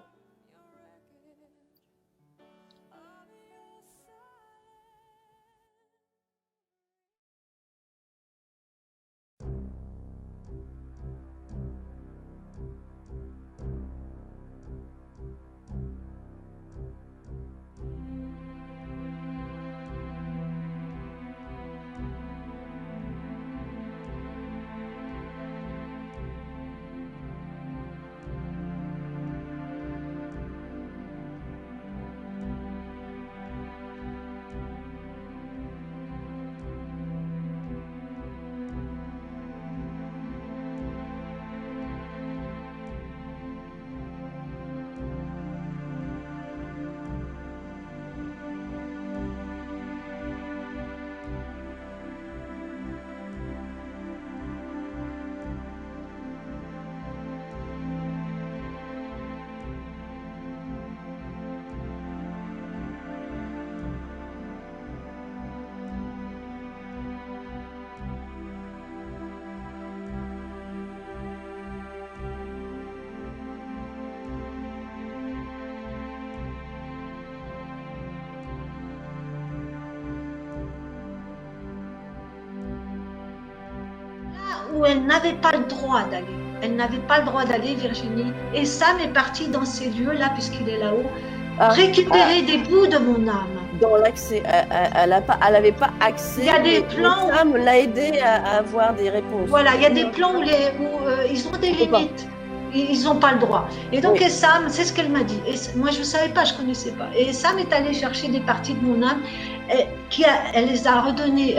où elle n'avait pas le droit d'aller. Elle n'avait pas le droit d'aller, Virginie. Et Sam est parti dans ces lieux-là, puisqu'il est là-haut, récupérer des bouts de mon âme. Dans l'accès, elle n'avait pas accès. Il y a des plans où Sam l'a aidé à avoir des réponses. Voilà, il y a des plans où ils ont des limites. Ils n'ont pas le droit. Et donc, et Sam, c'est ce qu'elle m'a dit. Et moi, je ne savais pas, je ne connaissais pas. Et Sam est allé chercher des parties de mon âme. Elle les a redonnées.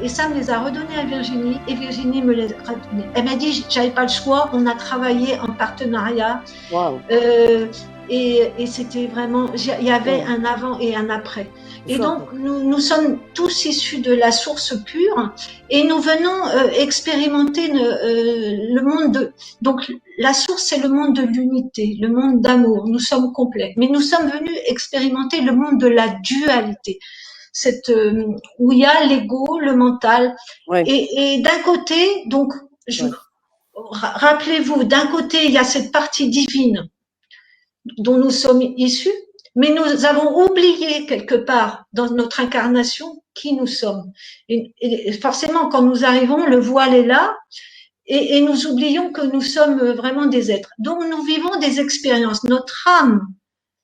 Et Sam les a redonnées à Virginie. Et Virginie me les a redonnées. Elle m'a dit, j'avais pas le choix. On a travaillé en partenariat. Wow. Et c'était vraiment, il y avait un avant et un après. Et donc, nous sommes tous issus de la source pure et nous venons expérimenter le monde donc, la source, c'est le monde de l'unité, le monde d'amour. Nous sommes complets. Mais nous sommes venus expérimenter le monde de la dualité. Où il y a l'ego, le mental. Ouais. Et d'un côté, donc, rappelez-vous, d'un côté, il y a cette partie divine dont nous sommes issus, mais nous avons oublié quelque part dans notre incarnation qui nous sommes. Et forcément, quand nous arrivons, le voile est là, et nous oublions que nous sommes vraiment des êtres. Donc, nous vivons des expériences. Notre âme,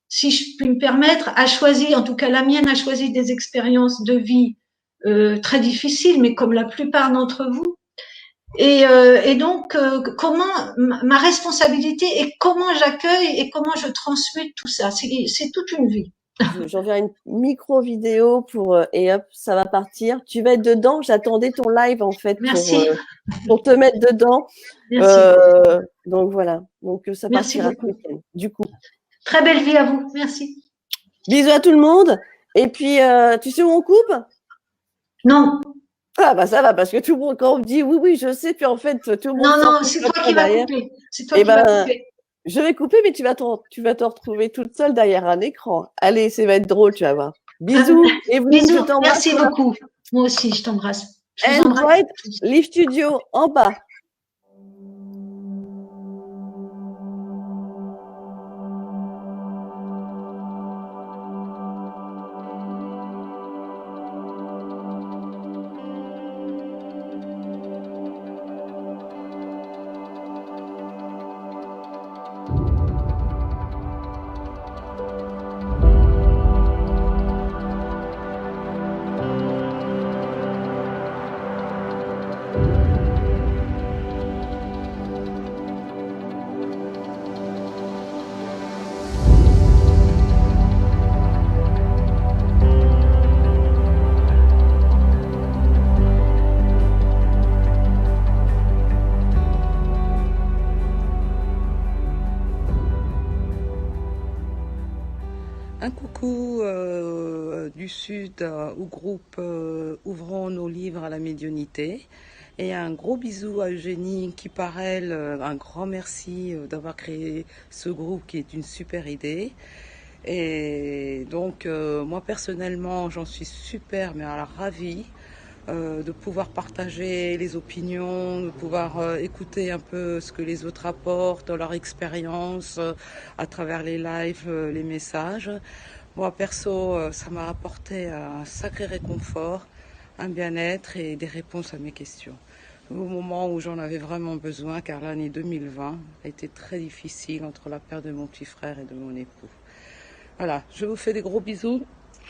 si je puis me permettre, a choisi, en tout cas la mienne, a choisi des expériences de vie très difficiles, mais comme la plupart d'entre vous. Et donc, comment ma responsabilité et comment j'accueille et comment je transmute tout ça, c'est toute une vie. J'enverrai une micro-vidéo et hop, ça va partir. Tu vas être dedans. J'attendais ton live en fait pour te mettre dedans. Merci. Donc voilà. Donc ça partira ce week-end. Du coup. Très belle vie à vous. Merci. Bisous à tout le monde. Et puis, tu sais où on coupe? Non. Ah bah ça va, parce que tout le monde, quand on me dit oui, je sais, puis en fait, tout le monde... Non, c'est toi qui vas couper. C'est toi qui vas couper. Je vais couper, mais tu vas te retrouver toute seule derrière un écran. Allez, ça va être drôle, tu vas voir. Bisous. Et vous, bisous, je t'embrasse. merci beaucoup. Moi aussi, je t'embrasse. Android, Live Studio, en bas. Un coucou du Sud au groupe Ouvrons nos livres à la médiumnité et un gros bisou à Eugénie qui par elle, un grand merci d'avoir créé ce groupe qui est une super idée. Et donc moi personnellement j'en suis super mais alors ravie de pouvoir partager les opinions, de pouvoir écouter un peu ce que les autres apportent dans leur expérience à travers les lives, les messages. Moi perso, ça m'a apporté un sacré réconfort, un bien-être et des réponses à mes questions. Au moment où j'en avais vraiment besoin, car l'année 2020 a été très difficile entre la perte de mon petit frère et de mon époux. Voilà, je vous fais des gros bisous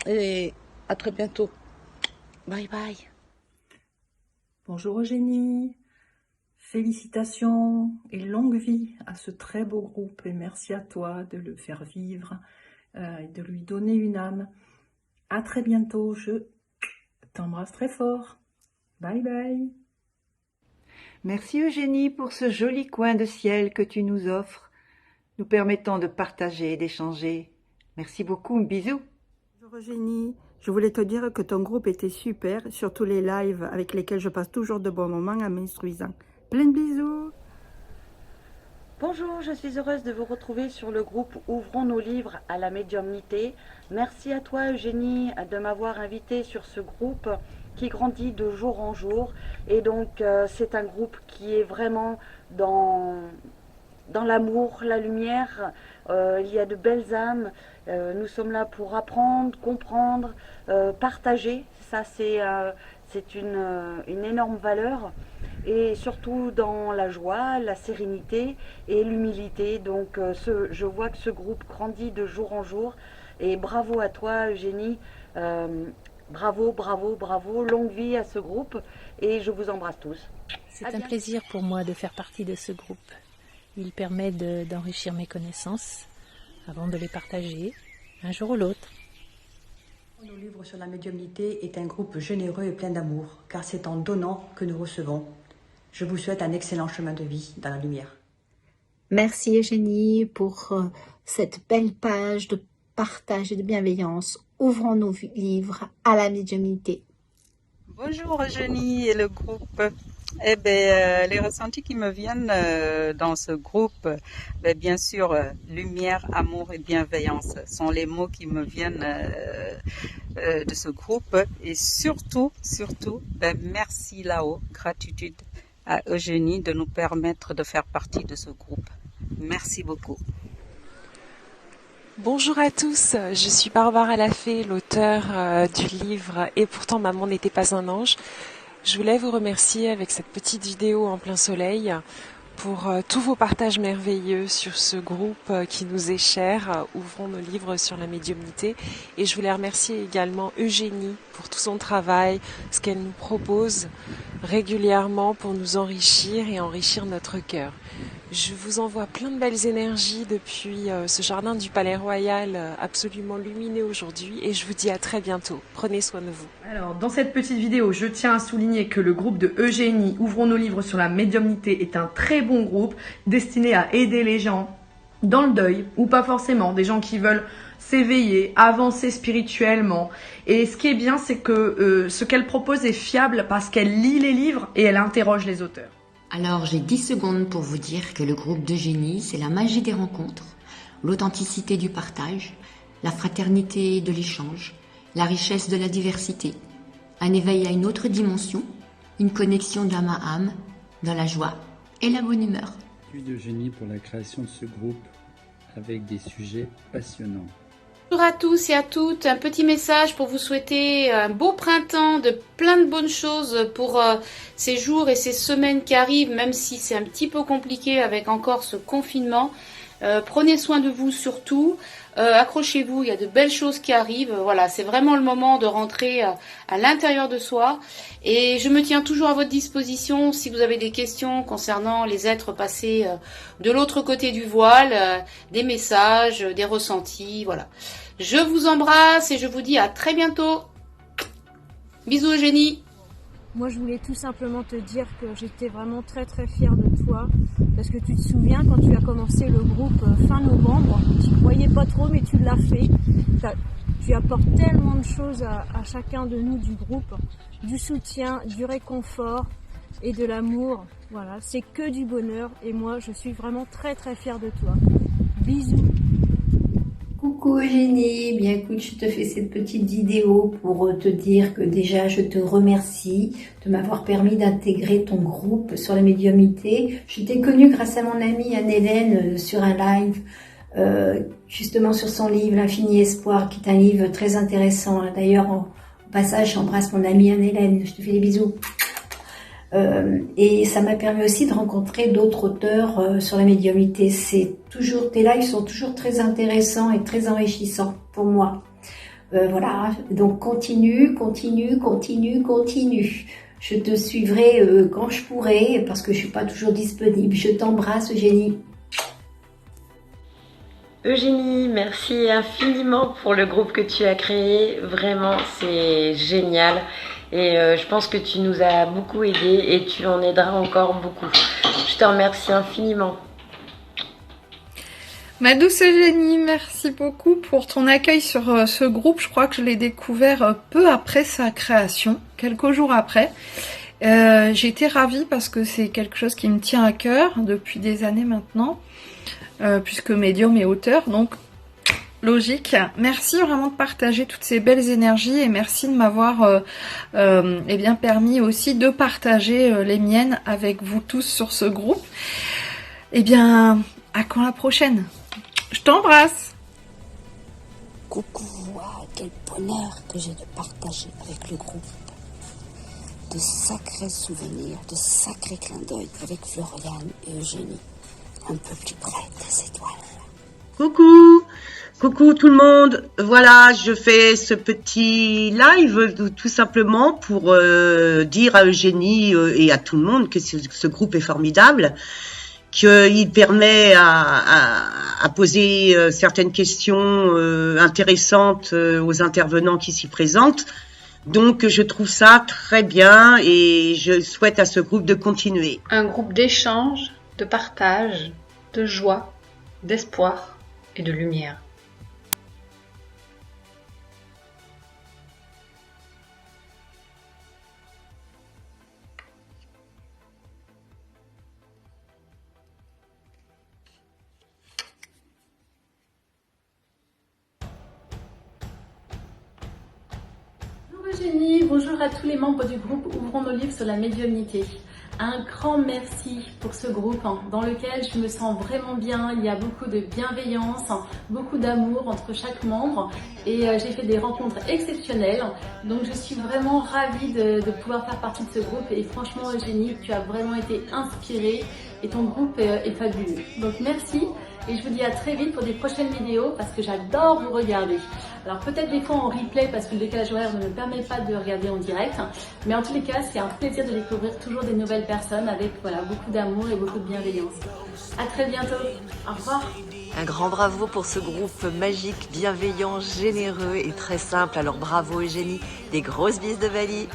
et à très bientôt. Bye bye. Bonjour Eugénie, félicitations et longue vie à ce très beau groupe et merci à toi de le faire vivre et de lui donner une âme. À très bientôt, je t'embrasse très fort. Bye bye. Merci Eugénie pour ce joli coin de ciel que tu nous offres, nous permettant de partager et d'échanger. Merci beaucoup, bisous. Bonjour Eugénie. Je voulais te dire que ton groupe était super, surtout les lives avec lesquels je passe toujours de bons moments en m'instruisant. Plein de bisous. Bonjour, je suis heureuse de vous retrouver sur le groupe Ouvrons nos livres à la médiumnité. Merci à toi Eugénie de m'avoir invitée sur ce groupe qui grandit de jour en jour. Et donc c'est un groupe qui est vraiment dans l'amour, la lumière. Il y a de belles âmes. Nous sommes là pour apprendre, comprendre, partager. Ça, c'est une énorme valeur. et surtout dans la joie, la sérénité et l'humilité. Donc je vois que ce groupe grandit de jour en jour et bravo à toi Eugénie, bravo, bravo, bravo, longue vie à ce groupe et je vous embrasse tous. C'est un plaisir pour moi de faire partie de ce groupe. Il permet d'enrichir mes connaissances avant de les partager un jour ou l'autre. Nos livres sur la médiumnité est un groupe généreux et plein d'amour, car c'est en donnant que nous recevons. Je vous souhaite un excellent chemin de vie dans la lumière. Merci Eugénie pour cette belle page de partage et de bienveillance. Ouvrons nos livres à la médiumnité. Bonjour Eugénie et le groupe. Eh bien, les ressentis qui me viennent dans ce groupe, bien sûr, lumière, amour et bienveillance sont les mots qui me viennent de ce groupe. Et surtout, merci là-haut, gratitude à Eugénie de nous permettre de faire partie de ce groupe. Merci beaucoup. Bonjour à tous, je suis Barbara Lafay, l'auteure du livre « Et pourtant maman n'était pas un ange ». Je voulais vous remercier avec cette petite vidéo en plein soleil pour tous vos partages merveilleux sur ce groupe qui nous est cher, Ouvrons nos livres sur la médiumnité. Et je voulais remercier également Eugénie pour tout son travail, ce qu'elle nous propose régulièrement pour nous enrichir et enrichir notre cœur. Je vous envoie plein de belles énergies depuis ce jardin du Palais Royal absolument lumineux aujourd'hui et je vous dis à très bientôt. Prenez soin de vous. Alors, dans cette petite vidéo, je tiens à souligner que le groupe de Eugénie, Ouvrons nos livres sur la médiumnité, est un très bon groupe destiné à aider les gens dans le deuil ou pas forcément, des gens qui veulent s'éveiller, avancer spirituellement. Et ce qui est bien, c'est que ce qu'elle propose est fiable parce qu'elle lit les livres et elle interroge les auteurs. Alors j'ai 10 secondes pour vous dire que le groupe d'Eugénie, c'est la magie des rencontres, l'authenticité du partage, la fraternité de l'échange, la richesse de la diversité, un éveil à une autre dimension, une connexion d'âme à âme, dans la joie et la bonne humeur. Merci d'Eugénie pour la création de ce groupe avec des sujets passionnants. Bonjour à tous et à toutes, un petit message pour vous souhaiter un beau printemps, de plein de bonnes choses pour ces jours et ces semaines qui arrivent, même si c'est un petit peu compliqué avec encore ce confinement. Prenez soin de vous surtout, accrochez-vous, il y a de belles choses qui arrivent. Voilà, c'est vraiment le moment de rentrer à l'intérieur de soi. Et je me tiens toujours à votre disposition si vous avez des questions concernant les êtres passés de l'autre côté du voile, des messages, des ressentis, voilà. Je vous embrasse et je vous dis à très bientôt. Bisous Eugénie. Moi, je voulais tout simplement te dire que j'étais vraiment très très fière de toi. Parce que tu te souviens, quand tu as commencé le groupe fin novembre, tu ne croyais pas trop, mais tu l'as fait. Tu apportes tellement de choses à chacun de nous du groupe. Du soutien, du réconfort et de l'amour. Voilà, c'est que du bonheur. Et moi, je suis vraiment très très fière de toi. Bisous. Coucou Eugénie, bien écoute, je te fais cette petite vidéo pour te dire que déjà je te remercie de m'avoir permis d'intégrer ton groupe sur la médiumnité. Je t'ai connue grâce à mon amie Anne-Hélène sur un live, justement sur son livre L'Infini Espoir, qui est un livre très intéressant. D'ailleurs, au passage, j'embrasse mon amie Anne-Hélène, je te fais des bisous. Et ça m'a permis aussi de rencontrer d'autres auteurs sur la médiumnité. Tes lives sont toujours très intéressants et très enrichissants pour moi. Voilà, donc continue. Je te suivrai quand je pourrai parce que je suis pas toujours disponible. Je t'embrasse Eugénie. Eugénie, merci infiniment pour le groupe que tu as créé. Vraiment, c'est génial. Et je pense que tu nous as beaucoup aidés et tu en aideras encore beaucoup. Je te remercie infiniment. Ma douce Eugénie, merci beaucoup pour ton accueil sur ce groupe. Je crois que je l'ai découvert peu après sa création, quelques jours après. J'ai été ravie parce que c'est quelque chose qui me tient à cœur depuis des années maintenant, puisque médium et auteur, donc logique. Merci vraiment de partager toutes ces belles énergies et merci de m'avoir bien permis aussi de partager les miennes avec vous tous sur ce groupe. Eh bien, à quand la prochaine? Je t'embrasse. Coucou, quel bonheur que j'ai de partager avec le groupe, de sacrés souvenirs, de sacrés clins d'œil avec Floriane et Eugénie, un peu plus près des étoiles. Coucou tout le monde. Voilà, je fais ce petit live tout simplement pour dire à Eugénie et à tout le monde que ce groupe est formidable, qu'il permet à poser certaines questions intéressantes aux intervenants qui s'y présentent. Donc je trouve ça très bien et je souhaite à ce groupe de continuer. Un groupe d'échange, de partage, de joie, d'espoir et de lumière. Bonjour Eugénie, bonjour à tous les membres du groupe Ouvrons nos livres sur la médiumnité. Un grand merci pour ce groupe dans lequel je me sens vraiment bien. Il y a beaucoup de bienveillance, beaucoup d'amour entre chaque membre et j'ai fait des rencontres exceptionnelles. Donc je suis vraiment ravie de pouvoir faire partie de ce groupe et franchement Eugénie, tu as vraiment été inspirée et ton groupe est fabuleux. Donc merci et je vous dis à très vite pour des prochaines vidéos parce que j'adore vous regarder. Alors peut-être des fois en replay parce que le décalage horaire ne me permet pas de regarder en direct, mais en tous les cas c'est un plaisir de découvrir toujours des nouvelles personnes avec beaucoup d'amour et beaucoup de bienveillance. À très bientôt, au revoir. Un grand bravo pour ce groupe magique, bienveillant, généreux et très simple. Alors bravo Eugénie, des grosses bises de Bali.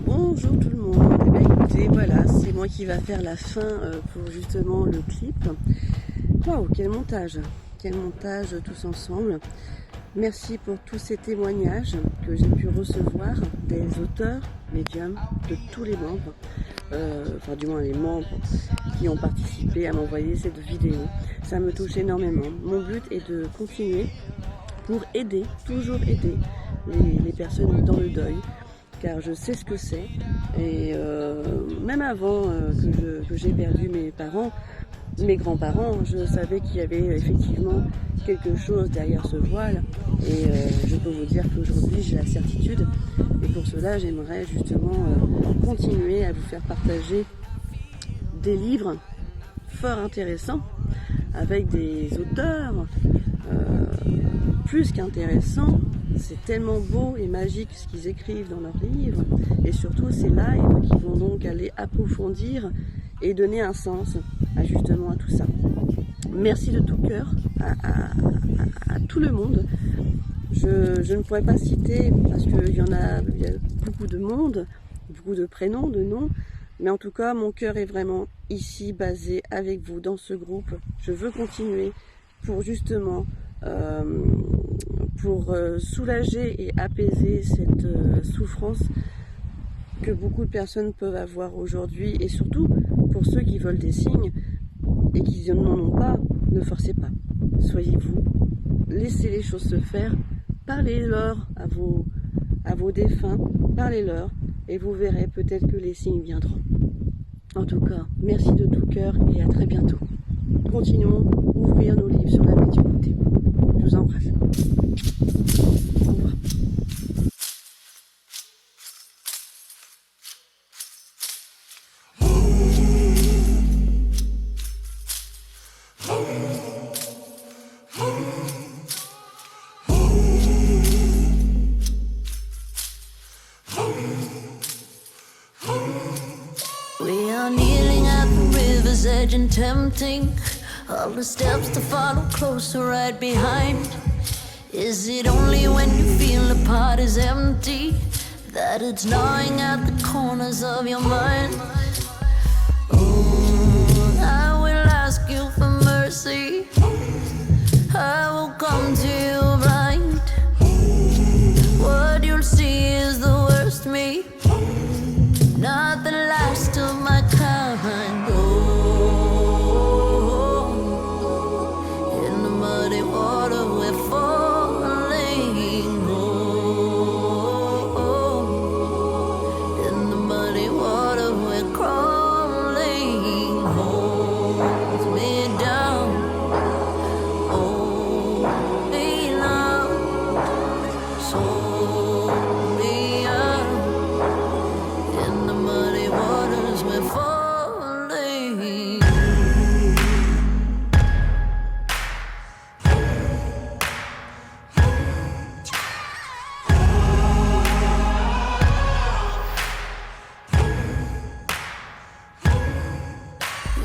Bonjour tout le monde, eh bien, écoutez, voilà, c'est moi qui va faire la fin pour justement le clip. Waouh, quel montage tous ensemble. Merci pour tous ces témoignages que j'ai pu recevoir des auteurs, médiums, de tous les membres, enfin du moins les membres qui ont participé à m'envoyer cette vidéo. Ça me touche énormément. Mon but est de continuer pour aider, toujours aider les personnes dans le deuil, car je sais ce que c'est et même avant que j'ai perdu mes parents, mes grands-parents, je savais qu'il y avait effectivement quelque chose derrière ce voile et je peux vous dire qu'aujourd'hui j'ai la certitude et pour cela j'aimerais justement continuer à vous faire partager des livres fort intéressants avec des auteurs plus qu'intéressants. C'est tellement beau et magique ce qu'ils écrivent dans leurs livres et surtout ces lives qui vont donc aller approfondir et donner un sens justement à tout ça. Merci de tout cœur à tout le monde. Je ne pourrais pas citer parce qu'il y a beaucoup de monde, beaucoup de prénoms, de noms, mais en tout cas mon cœur est vraiment ici basé avec vous dans ce groupe. Je veux continuer pour justement soulager et apaiser cette souffrance que beaucoup de personnes peuvent avoir aujourd'hui et surtout pour ceux qui veulent des signes et qui n'en ont pas, ne forcez pas. Soyez vous, laissez les choses se faire, parlez-leur à vos défunts, parlez-leur et vous verrez peut-être que les signes viendront. En tout cas, merci de tout cœur et à très bientôt. Continuons à ouvrir nos livres sur la médiumnité. Je vous embrasse. Au revoir. We are kneeling at the river's edge and tempting All the steps to follow closer right behind. Is it only when you feel the pot is empty that it's gnawing at the corners of your mind? Oh, I will ask you for mercy. I will come to you blind. What you'll see is the worst me, not the last of my kind. Oh, in the muddy water we're falling. Oh, in the muddy water we're crawling. Holds me down. Oh, me now. So me out. In the muddy waters we're falling.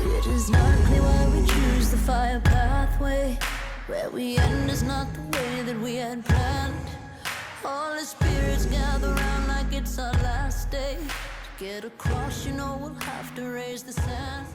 It is not clear why we choose the fire pathway. Where we end is not the way that we had planned. All the spirits gather round like it's our last day. To get across, you know we'll have to raise the sand.